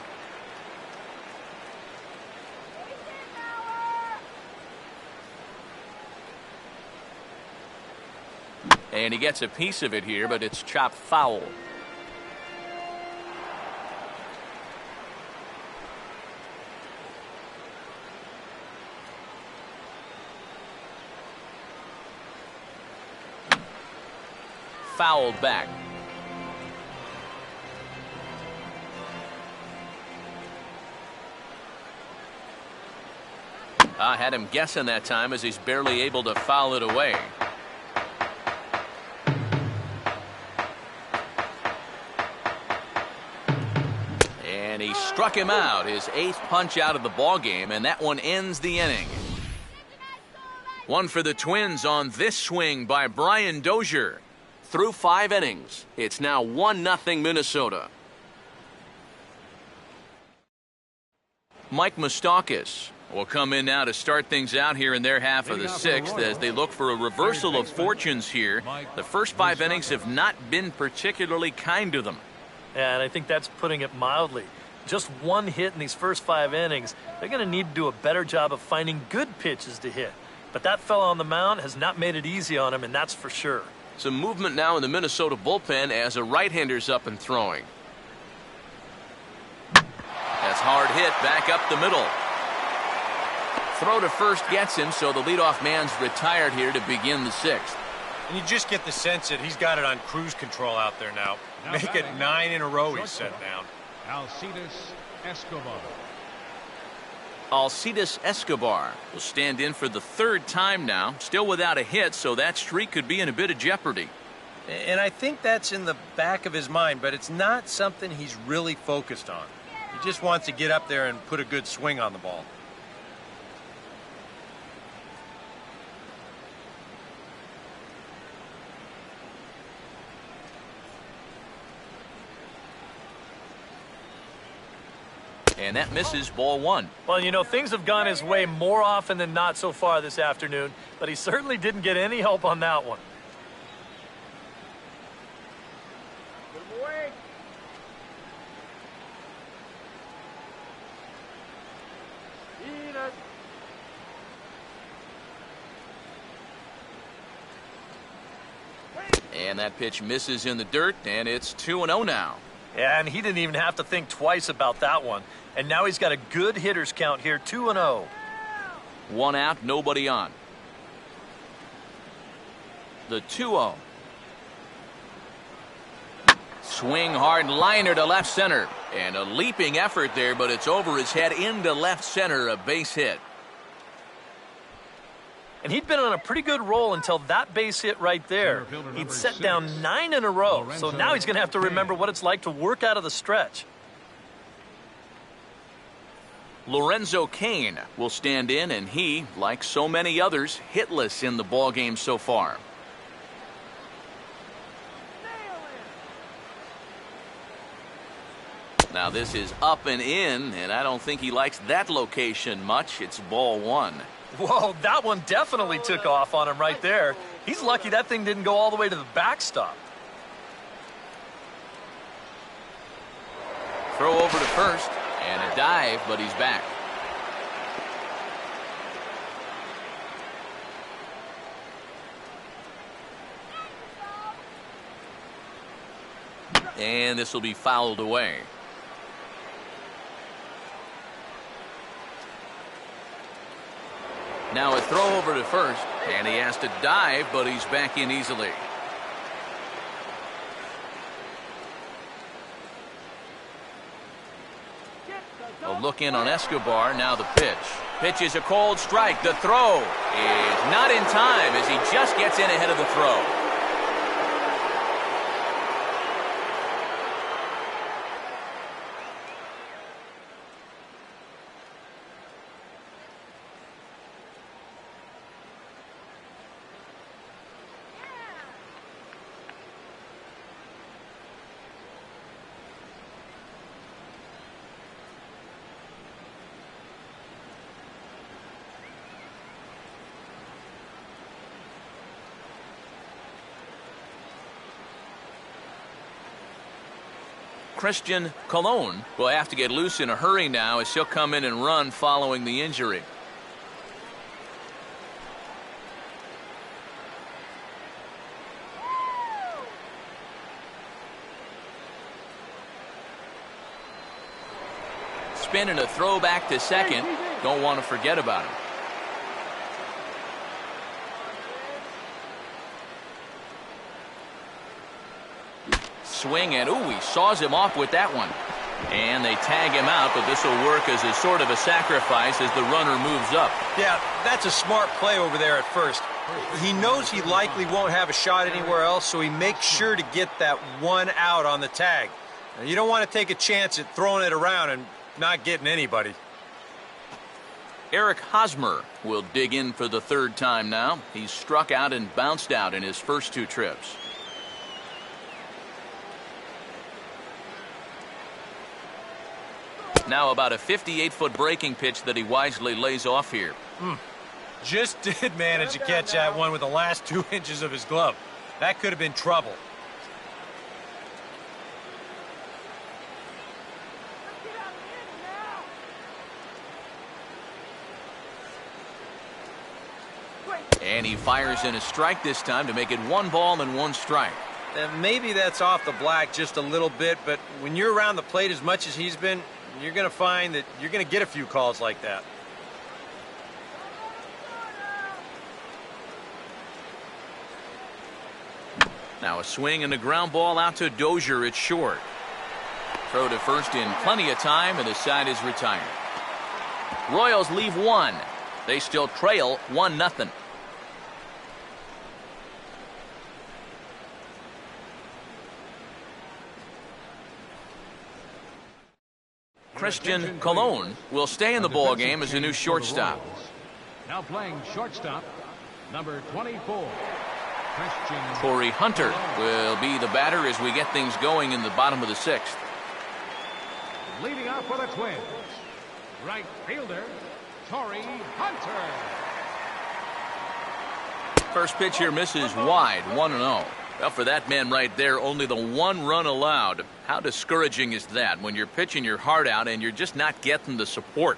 And he gets a piece of it here, but it's chopped foul. Fouled back. I had him guessing that time as he's barely able to foul it away. And he struck him out, his 8th punch out of the ball game, and that one ends the inning. One for the Twins on this swing by Brian Dozier. Through 5 innings, it's now 1-0 Minnesota. Mike Moustakas will come in now to start things out here in their half of the 6th as they look for a reversal of fortunes here. The first 5 innings have not been particularly kind to them. And I think that's putting it mildly. Just 1 hit in these first 5 innings. They're going to need to do a better job of finding good pitches to hit. But that fella on the mound has not made it easy on him, and that's for sure. Some movement now in the Minnesota bullpen as a right-hander's up and throwing. That's hard hit back up the middle. Throw to first gets him, so the leadoff man's retired here to begin the 6th. And you just get the sense that he's got it on cruise control out there now. Make it 9 in a row he's set down. Alcides Escobar. Alcides Escobar will stand in for the 3rd time now, still without a hit, so that streak could be in a bit of jeopardy. And I think that's in the back of his mind, but it's not something he's really focused on. He just wants to get up there and put a good swing on the ball. And that misses, ball 1. Well, things have gone his way more often than not so far this afternoon, but he certainly didn't get any help on that one. Put him away. Peanut. And that pitch misses in the dirt, and it's 2-0 now. Yeah, and he didn't even have to think twice about that one. And now he's got a good hitters count here, 2-0. 1 out, nobody on. The 2-0. Swing hard liner to left center. And a leaping effort there, but it's over his head into left center, a base hit. And he'd been on a pretty good roll until that base hit right there. He'd set down 9 in a row, so now he's going to have to remember what it's like to work out of the stretch. Lorenzo Cain will stand in, and he, like so many others, hitless in the ballgame so far. Now this is up and in, and I don't think he likes that location much. It's ball 1. Whoa, that one definitely took off on him right there. He's lucky that thing didn't go all the way to the backstop. Throw over to first, and a dive, but he's back. And this will be fouled away. Now a throw over to first, and he has to dive, but he's back in easily. A look in on Escobar, now the pitch. Pitch is a cold strike. The throw is not in time as he just gets in ahead of the throw. Christian Colon will have to get loose in a hurry now as he'll come in and run following the injury. Spin and a throw back to second. Don't want to forget about him. Swing, and ooh, he saws him off with that one. And they tag him out, but this will work as a sort of a sacrifice as the runner moves up. Yeah, that's a smart play over there at first. He knows he likely won't have a shot anywhere else, so he makes sure to get that one out on the tag. Now, you don't want to take a chance at throwing it around and not getting anybody. Eric Hosmer will dig in for the third time now. He's struck out and bounced out in his first 2 trips. Now about a 58-foot breaking pitch that he wisely lays off here. Just did manage to catch that one with the last 2 inches of his glove. That could have been trouble. And he fires in a strike this time to make it 1 ball and 1 strike. Maybe that's off the black just a little bit, but when you're around the plate as much as he's been, you're going to find that you're going to get a few calls like that. Now a swing and a ground ball out to Dozier. It's short. Throw to first in plenty of time, and the side is retired. Royals leave 1. They still trail 1-0. Christian Colon will stay in the ball game as a new shortstop. Now playing shortstop, number 24, Christian. Corey Hunter will be the batter as we get things going in the bottom of the 6th. Leading off for the Twins, right fielder, Corey Hunter. First pitch here misses wide, 1-0. Well, for that man right there, only the 1 run allowed. How discouraging is that when you're pitching your heart out and you're just not getting the support?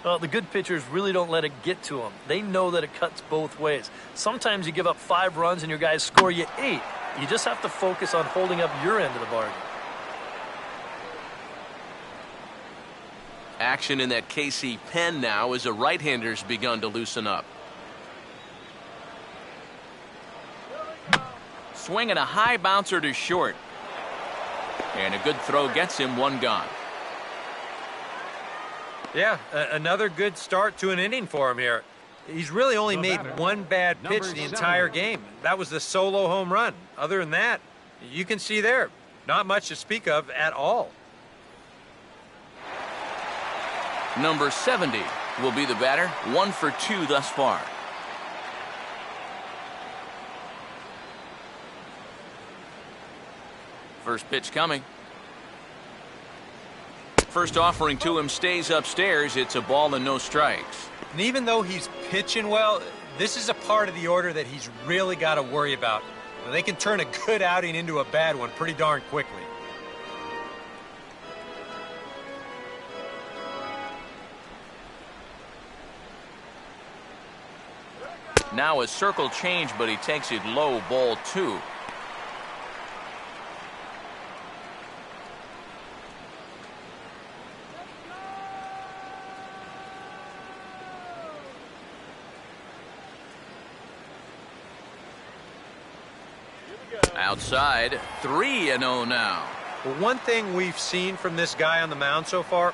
Well, the good pitchers really don't let it get to them. They know that it cuts both ways. Sometimes you give up 5 runs and your guys score you 8. You just have to focus on holding up your end of the bargain. Action in that KC pen now as the right-hander's begun to loosen up. Swinging a high bouncer to short. And a good throw gets him 1 gone. Yeah, another good start to an inning for him here. He's really only made one bad pitch the entire game. That was the solo home run. Other than that, you can see there, not much to speak of at all. Number 70 will be the batter, 1 for 2 thus far. First pitch coming. First offering to him stays upstairs. It's a ball and no strikes. And even though he's pitching well, this is a part of the order that he's really got to worry about. They can turn a good outing into a bad one pretty darn quickly. Now a circle change, but he takes it low, ball 2. Outside, 3-0 now. Well, one thing we've seen from this guy on the mound so far,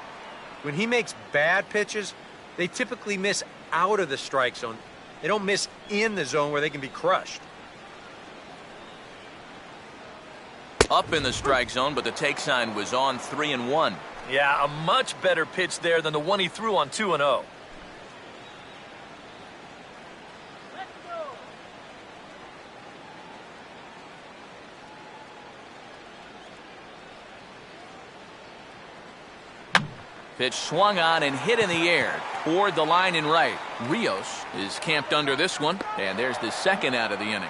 when he makes bad pitches, they typically miss out of the strike zone. They don't miss in the zone where they can be crushed. Up in the strike zone, but the take sign was on 3-1. Yeah, a much better pitch there than the one he threw on 2-0. Pitch swung on and hit in the air toward the line and right. Rios is camped under this one, and there's the second out of the inning.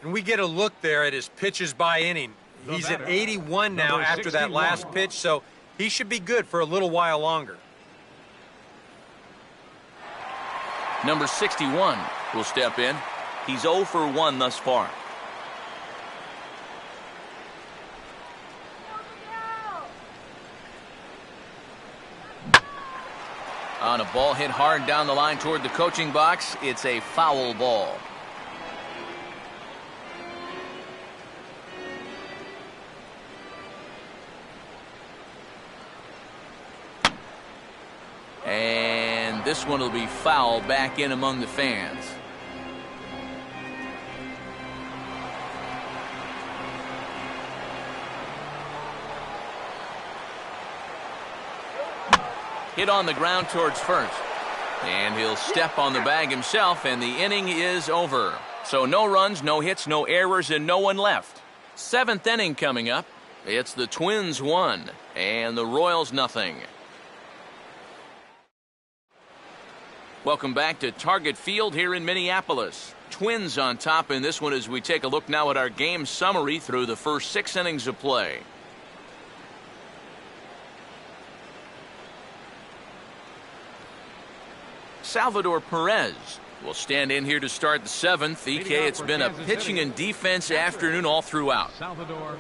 And we get a look there at his pitches by inning. He's at 81 now after that last pitch, so he should be good for a little while longer. Number 61 will step in. He's 0 for 1 thus far. On a ball hit hard down the line toward the coaching box, it's a foul ball. And this one will be foul back in among the fans. Hit on the ground towards first. And he'll step on the bag himself, and the inning is over. So no runs, no hits, no errors, and no one left. 7th inning coming up. It's the Twins 1 and the Royals nothing. Welcome back to Target Field here in Minneapolis. Twins on top in this one as we take a look now at our game summary through the first 6 innings of play. Salvador Perez will stand in here to start the 7th. EK, it's been a pitching and defense afternoon all throughout.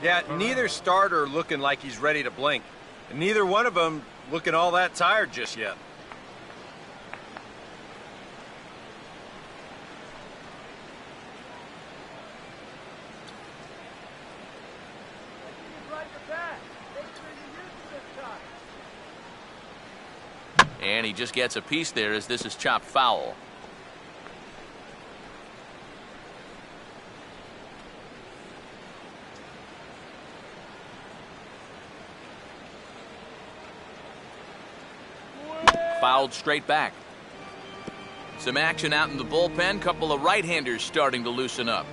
Yeah, neither starter looking like he's ready to blink. And neither one of them looking all that tired just yet. And he just gets a piece there as this is chopped foul. Fouled straight back. Some action out in the bullpen. Couple of right-handers starting to loosen up.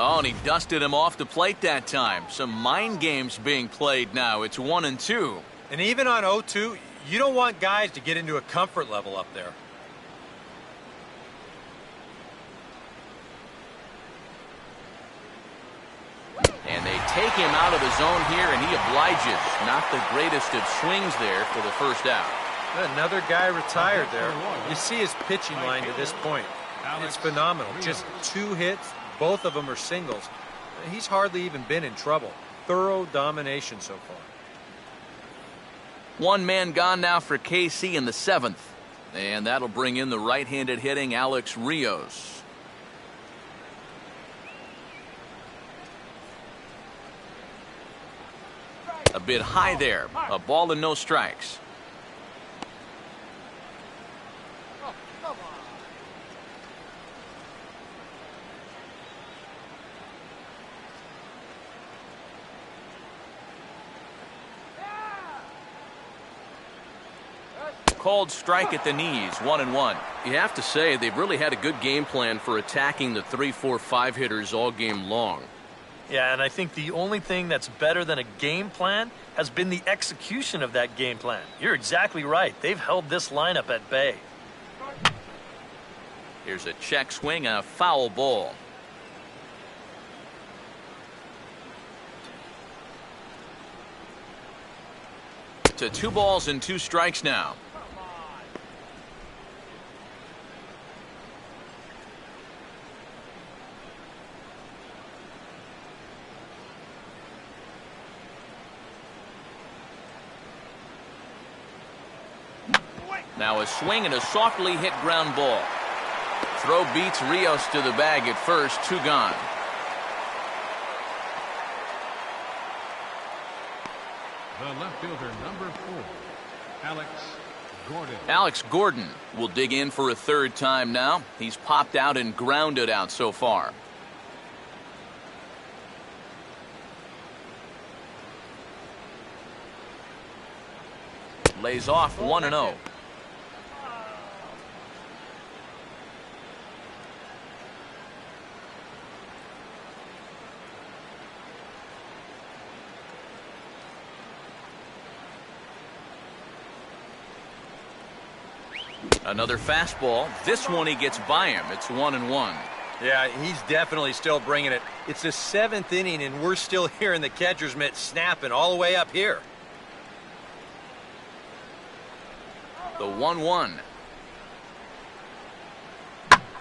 Oh, and he dusted him off the plate that time. Some mind games being played now. It's 1-2. And even on 0-2, you don't want guys to get into a comfort level up there. And they take him out of the zone here, and he obliges. Not the greatest of swings there for the first out. Another guy retired there. You see his pitching line to this point. It's phenomenal. Just 2 hits. Both of them are singles. He's hardly even been in trouble. Thorough domination so far. 1 man gone now for KC in the 7th. And that'll bring in the right-handed hitting Alex Rios. A bit high there. A ball and no strikes. Called strike at the knees, 1-1. You have to say they've really had a good game plan for attacking the 3, 4, 5 hitters all game long. Yeah, and I think the only thing that's better than a game plan has been the execution of that game plan. You're exactly right. They've held this lineup at bay. Here's a check swing and a foul ball. To 2 balls and 2 strikes now. Now a swing and a softly hit ground ball. Throw beats Rios to the bag at first, 2 gone. The left fielder, number 4, Alex Gordon. Alex Gordon will dig in for a 3rd time now. He's popped out and grounded out so far. Lays off 1-0. Another fastball. This one he gets by him. It's 1-1. Yeah, he's definitely still bringing it. It's the 7th inning, and we're still hearing the catcher's mitt snapping all the way up here. The 1-1.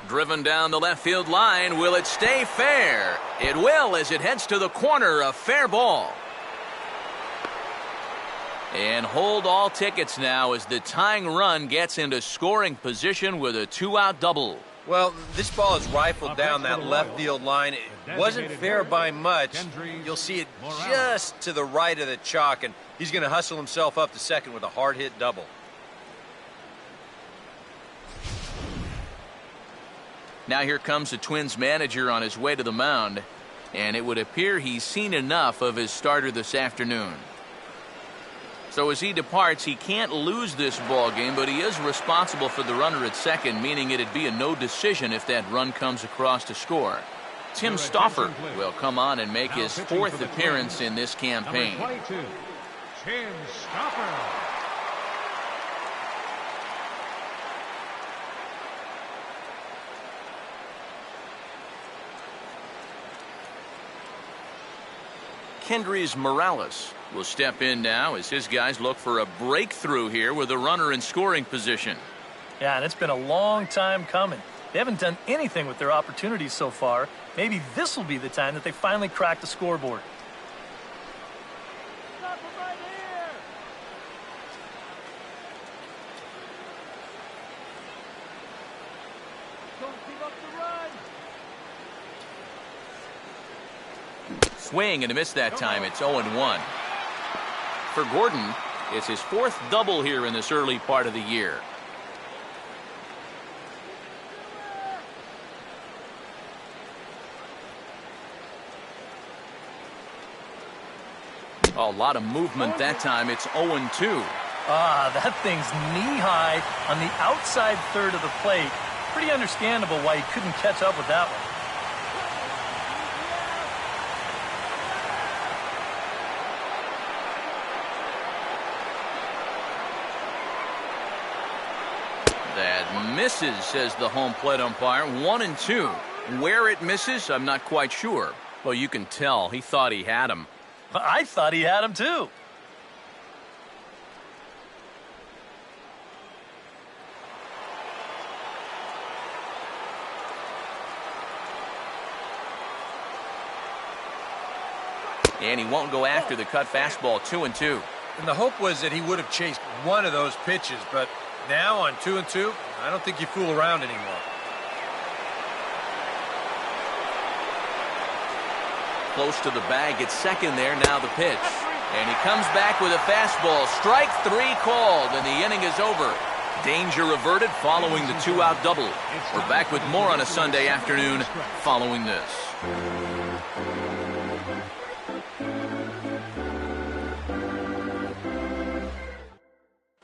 Driven down the left field line. Will it stay fair? It will as it heads to the corner. A fair ball. And hold all tickets now as the tying run gets into scoring position with a 2-out double. Well, this ball is rifled down that left field line. It wasn't fair by much. You'll see it just to the right of the chalk, and he's going to hustle himself up to second with a hard-hit double. Now here comes the Twins manager on his way to the mound, and it would appear he's seen enough of his starter this afternoon. So as he departs, he can't lose this ball game, but he is responsible for the runner at second, meaning it'd be a no decision if that run comes across to score. Tim Stauffer will come on and make his 4th appearance in this campaign. Number 22, Tim Stauffer. Kendrys Morales will step in now as his guys look for a breakthrough here with a runner in scoring position. Yeah, and it's been a long time coming. They haven't done anything with their opportunities so far. Maybe this will be the time that they finally crack the scoreboard. Stop him right here. Don't give up the run. Swing and a miss that time. It's 0-1. For Gordon, it's his 4th double here in this early part of the year. A lot of movement that time. It's 0-2. Ah, that thing's knee-high on the outside third of the plate. Pretty understandable why he couldn't catch up with that one. That misses, says the home plate umpire. 1-2. Where it misses, I'm not quite sure. Well, you can tell he thought he had him. I thought he had him too. And he won't go after the cut fastball. 2-2. And the hope was that he would have chased one of those pitches, but now on 2-2, I don't think you fool around anymore. Close to the bag at second there. Now the pitch. And he comes back with a fastball. Strike 3 called, and the inning is over. Danger averted following the 2-out double. We're back with more on a Sunday afternoon following this.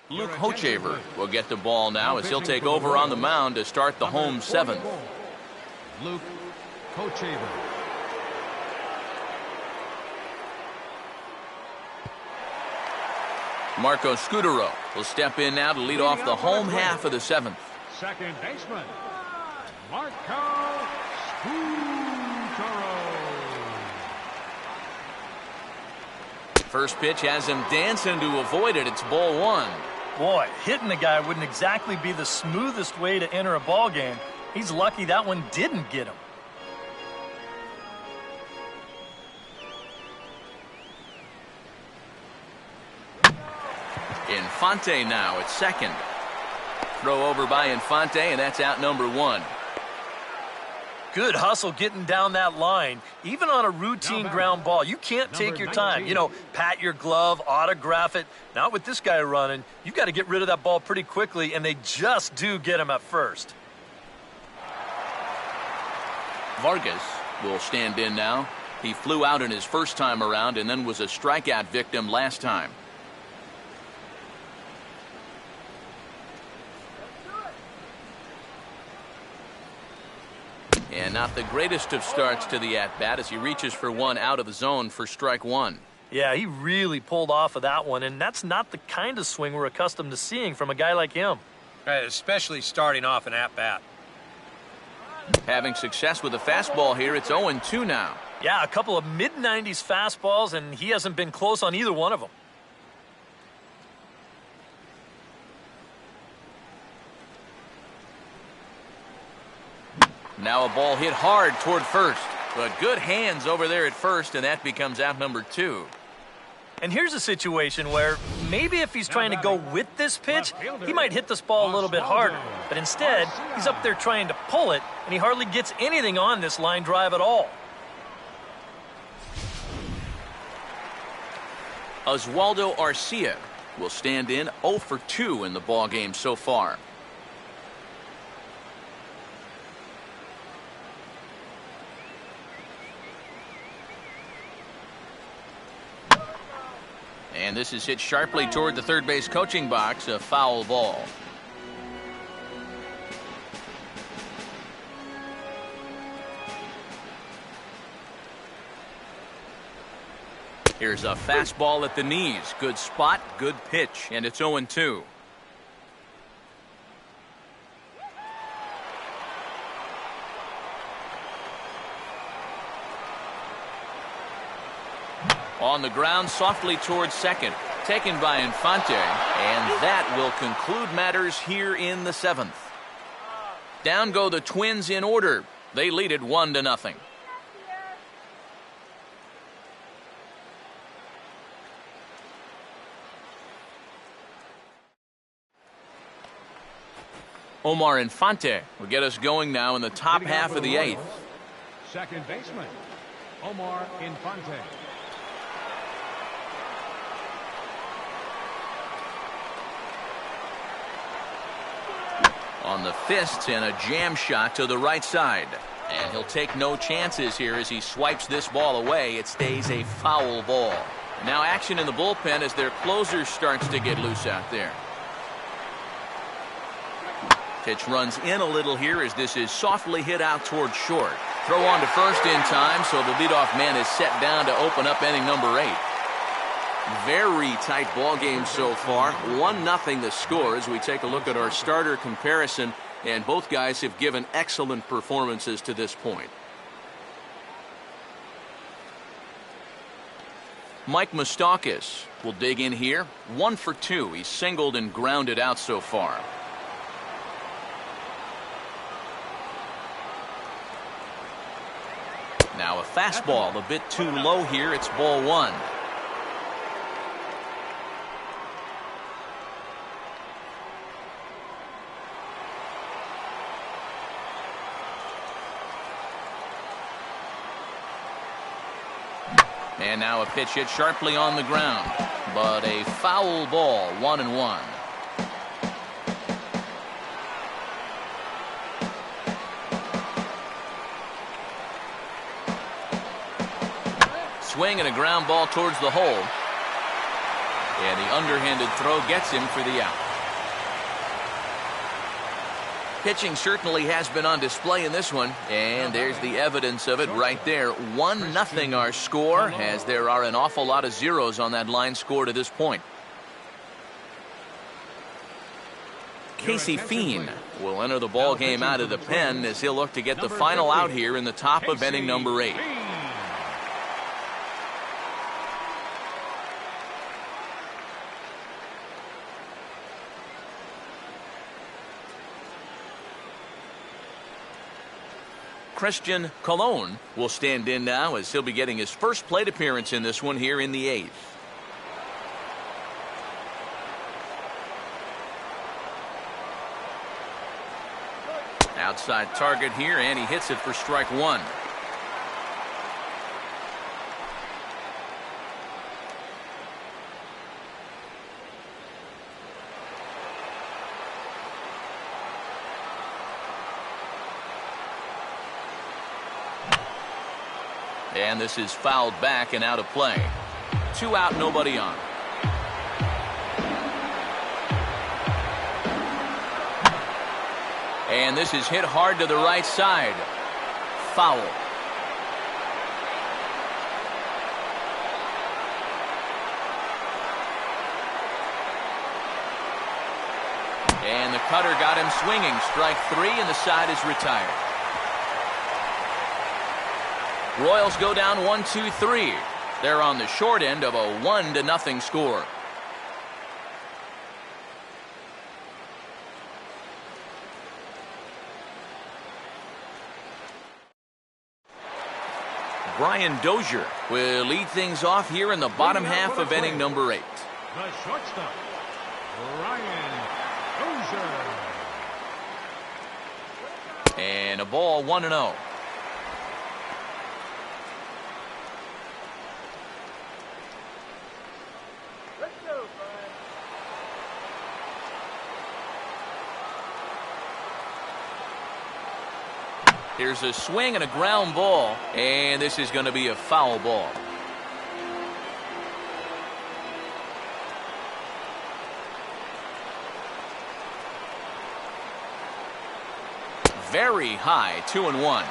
Luke Hochevar will get the ball now as he'll take over on the mound to start the home 7th. Luke Hochevar. Marco Scutaro will step in now to lead off the home half of the 7th. Second baseman, Marco Scutaro. First pitch has him dancing to avoid it. It's ball 1. Boy, hitting the guy wouldn't exactly be the smoothest way to enter a ball game. He's lucky that one didn't get him. Infante now at second. Throw over by Infante, and that's out number 1. Good hustle getting down that line. Even on a routine ground ball, you can't take your time. You know, pat your glove, autograph it. Not with this guy running. You got to get rid of that ball pretty quickly, and they just do get him at first. Vargas will stand in now. He flew out in his first time around and then was a strikeout victim last time. And not the greatest of starts to the at-bat as he reaches for one out of the zone for strike 1. Yeah, he really pulled off of that one, and that's not the kind of swing we're accustomed to seeing from a guy like him. Right, especially starting off an at-bat. Having success with a fastball here, it's 0-2 now. Yeah, a couple of mid-90s fastballs, and he hasn't been close on either one of them. Now a ball hit hard toward first, but good hands over there at first, and that becomes out number 2. And here's a situation where maybe if he's trying to go with this pitch, he might hit this ball a little bit harder. But instead, he's up there trying to pull it, and he hardly gets anything on this line drive at all. Oswaldo Arcia will stand in 0 for 2 in the ballgame so far. And this is hit sharply toward the third base coaching box, a foul ball. Here's a fastball at the knees. Good spot, good pitch, and it's 0-2. On the ground, softly towards second. Taken by Infante, and that will conclude matters here in the 7th. Down go the Twins in order. They lead it 1-0. Omar Infante will get us going now in the top half of the 8th. Second baseman, Omar Infante. On the fists and a jam shot to the right side. And he'll take no chances here as he swipes this ball away. It stays a foul ball. Now action in the bullpen as their closer starts to get loose out there. Pitch runs in a little here as this is softly hit out toward short. Throw on to first in time, so the leadoff man is set down to open up inning number 8. Very tight ball game so far. 1-0 the score as we take a look at our starter comparison, and both guys have given excellent performances to this point. Mike Moustakas will dig in here. 1 for 2. He's singled and grounded out so far. Now a fastball a bit too low here. It's ball 1. And now a pitch hit sharply on the ground. But a foul ball, 1-1. Swing and a ground ball towards the hole. And the underhanded throw gets him for the out. Pitching certainly has been on display in this one, and there's the evidence of it right there. 1-0 our score, as there are an awful lot of zeros on that line score to this point. Casey Fien will enter the ball game out of the pen as he'll look to get the final out here in the top of inning number 8. Christian Colon will stand in now as he'll be getting his first plate appearance in this one here in the 8th. Outside target here, and he hits it for strike 1. And this is fouled back and out of play. 2 out, nobody on. And this is hit hard to the right side. Foul. And the cutter got him swinging. Strike 3, and the side is retired. Royals go down 1-2-3. They're on the short end of a 1-0 score. Brian Dozier will lead things off here in the bottom half of inning number 8. The shortstop, Brian Dozier. And a ball, 1-0. Here's a swing and a ground ball, and this is going to be a foul ball. Very high, 2-1.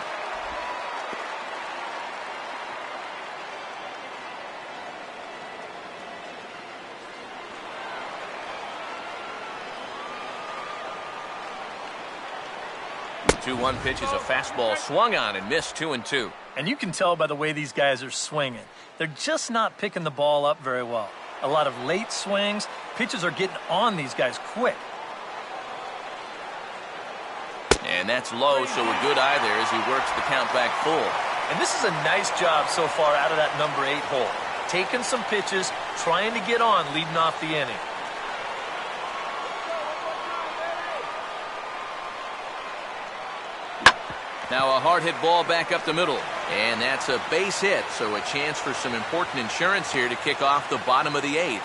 The 2-1 pitch is a fastball swung on and missed, 2-2. And you can tell by the way these guys are swinging. They're just not picking the ball up very well. A lot of late swings. Pitches are getting on these guys quick. And that's low, so a good eye there as he works the count back full. And this is a nice job so far out of that number 8 hole. Taking some pitches, trying to get on, leading off the inning. Now a hard hit ball back up the middle. And that's a base hit, so a chance for some important insurance here to kick off the bottom of the 8th.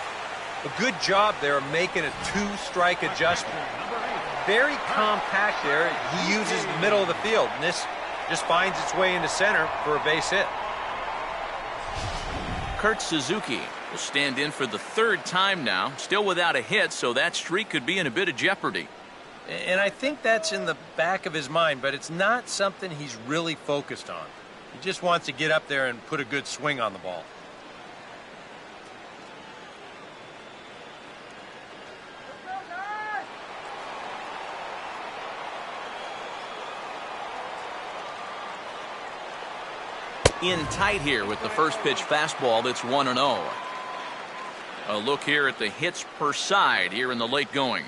A good job there of making a 2-strike adjustment. Very compact there. He uses the middle of the field, and this just finds its way into center for a base hit. Kurt Suzuki will stand in for the 3rd time now, still without a hit, so that streak could be in a bit of jeopardy. And I think that's in the back of his mind, but it's not something he's really focused on. He just wants to get up there and put a good swing on the ball. In tight here with the first pitch fastball that's 1-0. A look here at the hits per side here in the late going.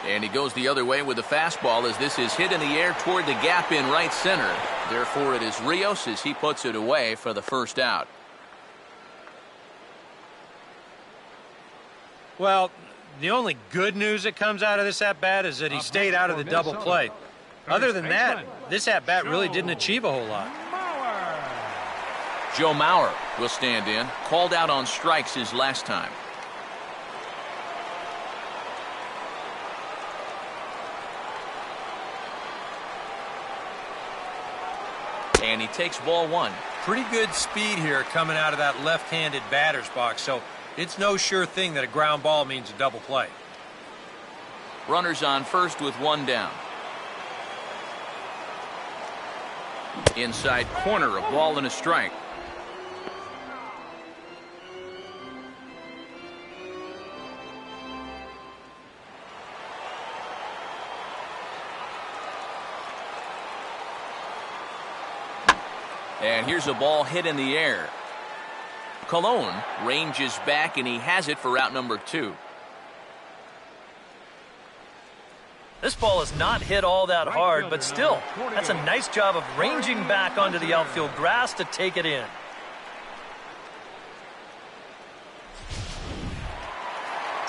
And he goes the other way with the fastball as this is hit in the air toward the gap in right center. Therefore, it is Rios as he puts it away for the first out. Well, the only good news that comes out of this at-bat is that he stayed out of the double play. Other than that, this at-bat really didn't achieve a whole lot. Joe Mauer will stand in, called out on strikes his last time. And he takes ball one. Pretty good speed here coming out of that left-handed batter's box, so it's no sure thing that a ground ball means a double play. Runners on first with one down. Inside corner, a ball and a strike. And here's a ball hit in the air. Colon ranges back, and he has it for out number 2. This ball is not hit all that hard, but still, that's a nice job of ranging back onto the outfield grass to take it in.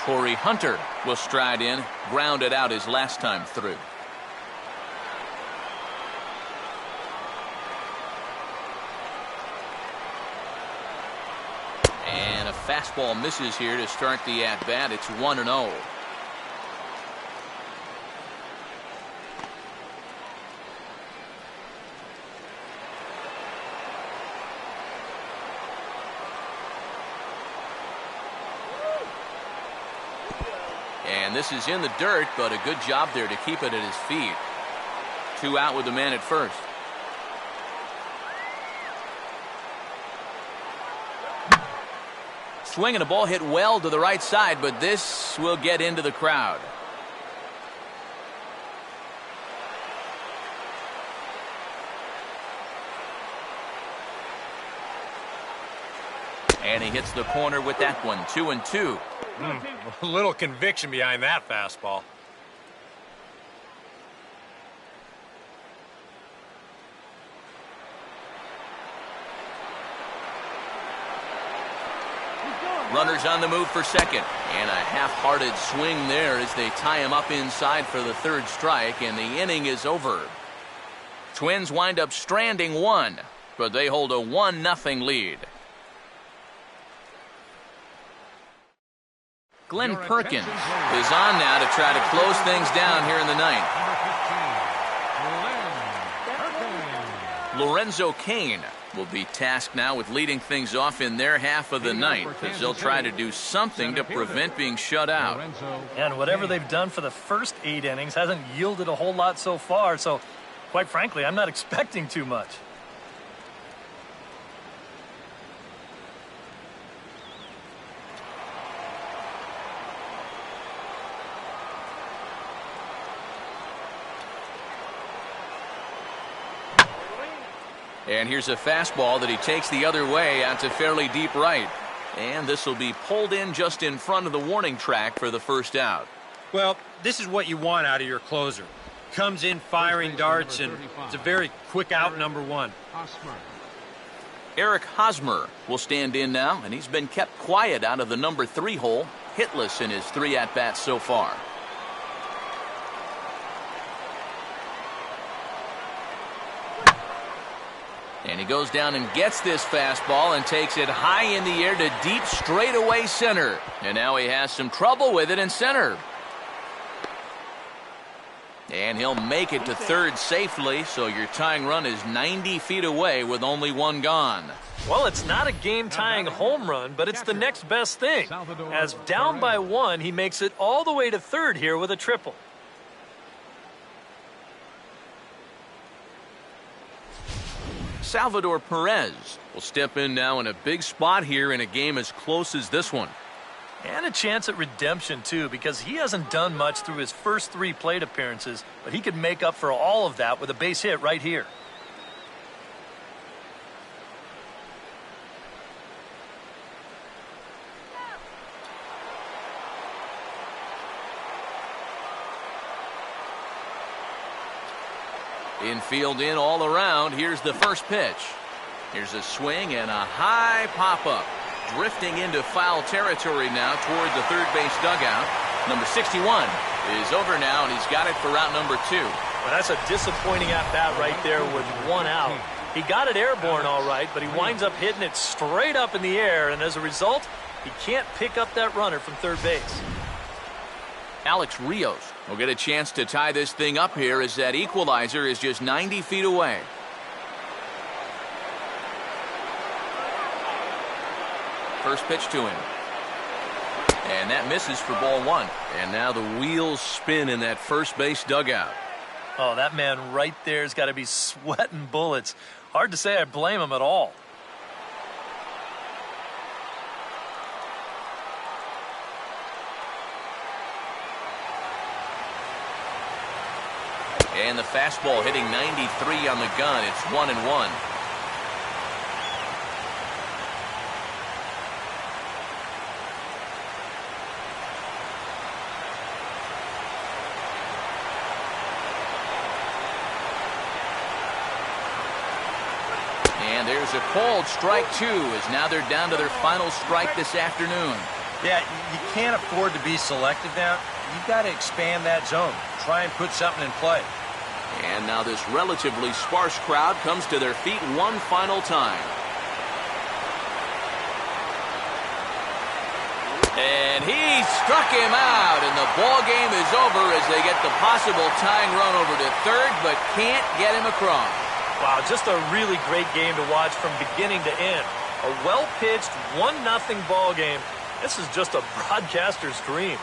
Torrey Hunter will stride in, grounded out his last time through. And a fastball misses here to start the at-bat. It's 1-0. And this is in the dirt, but a good job there to keep it at his feet. 2 out with the man at first. Swing and a ball hit well to the right side, but this will get into the crowd. And he hits the corner with that one. 2-2. A little conviction behind that fastball. Runners on the move for second. And a half-hearted swing there as they tie him up inside for the 3rd strike, and the inning is over. Twins wind up stranding 1, but they hold a 1-0 lead. Glenn Perkins is on now to try to close things down here in the 9th. Lorenzo Cain will be tasked now with leading things off in their half of the 9th, as they'll try to do something to prevent being shut out. And whatever they've done for the first 8 innings hasn't yielded a whole lot so far, so quite frankly, I'm not expecting too much. And here's a fastball that he takes the other way out to fairly deep right. And this will be pulled in just in front of the warning track for the 1st out. Well, this is what you want out of your closer. Comes in firing darts, and it's a very quick out, number 1. Eric Hosmer will stand in now, and he's been kept quiet out of the number 3 hole, hitless in his 3 at-bats so far. And he goes down and gets this fastball and takes it high in the air to deep straightaway center. And now he has some trouble with it in center. And he'll make it to 3rd safely, so your tying run is 90 feet away with only 1 gone. Well, it's not a game-tying home run, but it's the next best thing. As down by 1, he makes it all the way to 3rd here with a triple. Salvador Perez will step in now in a big spot here in a game as close as this one. And a chance at redemption, too, because he hasn't done much through his first 3 plate appearances, but he could make up for all of that with a base hit right here. Infield in all around. Here's the first pitch. Here's a swing and a high pop-up. drifting into foul territory now toward the third base dugout. Number 61 is over now, and he's got it for route number 2. Well, that's a disappointing at-bat right there with one out. He got it airborne all right, but he winds up hitting it straight up in the air, and as a result, he can't pick up that runner from third base. Alex Rios will get a chance to tie this thing up here as that equalizer is just 90 feet away. First pitch to him. And that misses for ball 1. And now the wheels spin in that first base dugout. Oh, that man right there's got to be sweating bullets. Hard to say I blame him at all. And the fastball hitting 93 on the gun. It's 1-1. And there's a called strike 2 as now they're down to their final strike this afternoon. Yeah, you can't afford to be selective now. You've got to expand that zone. Try and put something in play. And now this relatively sparse crowd comes to their feet one final time. And he struck him out, and the ball game is over as they get the possible tying run over to third, but can't get him across. Wow, just a really great game to watch from beginning to end. A well-pitched 1-0 ball game. This is just a broadcaster's dream.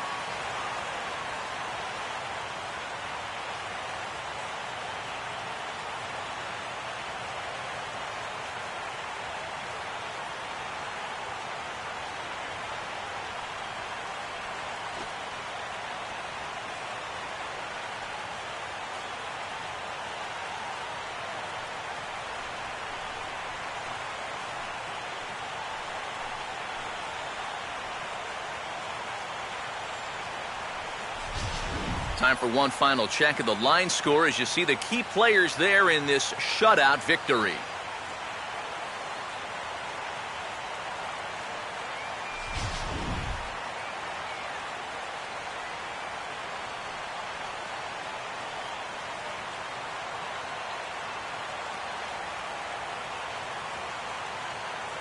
Time for one final check of the line score as you see the key players there in this shutout victory.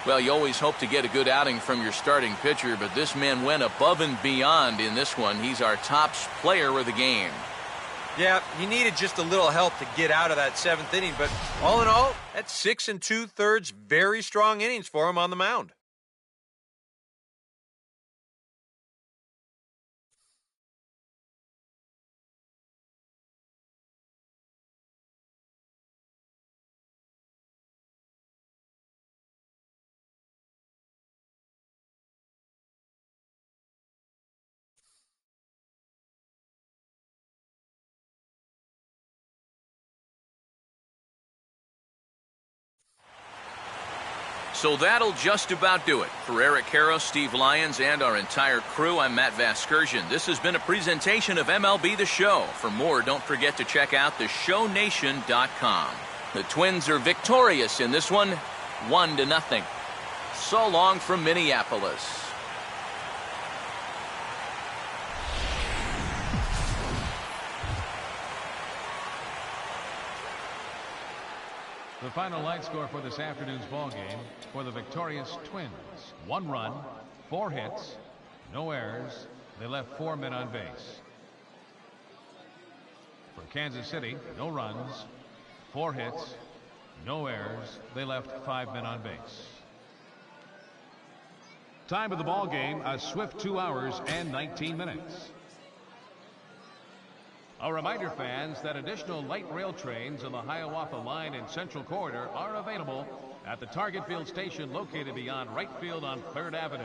Well, you always hope to get a good outing from your starting pitcher, but this man went above and beyond in this one. He's our top player of the game. Yeah, he needed just a little help to get out of that 7th inning, but all in all, that's 6 2/3 very strong innings for him on the mound. So that'll just about do it. For Eric Karros, Steve Lyons, and our entire crew, I'm Matt Vasgersian. This has been a presentation of MLB The Show. For more, don't forget to check out theshownation.com. The Twins are victorious in this one, 1-0. So long from Minneapolis. The final line score for this afternoon's ball game for the victorious Twins: 1 run, 4 hits, no errors. They left 4 men on base. For Kansas City, no runs, 4 hits, no errors. They left 5 men on base. Time of the ball game, a swift 2 hours and 19 minutes. A reminder, fans, that additional light rail trains on the Hiawatha Line and Central Corridor are available at the Target Field station located beyond right field on 3rd Avenue.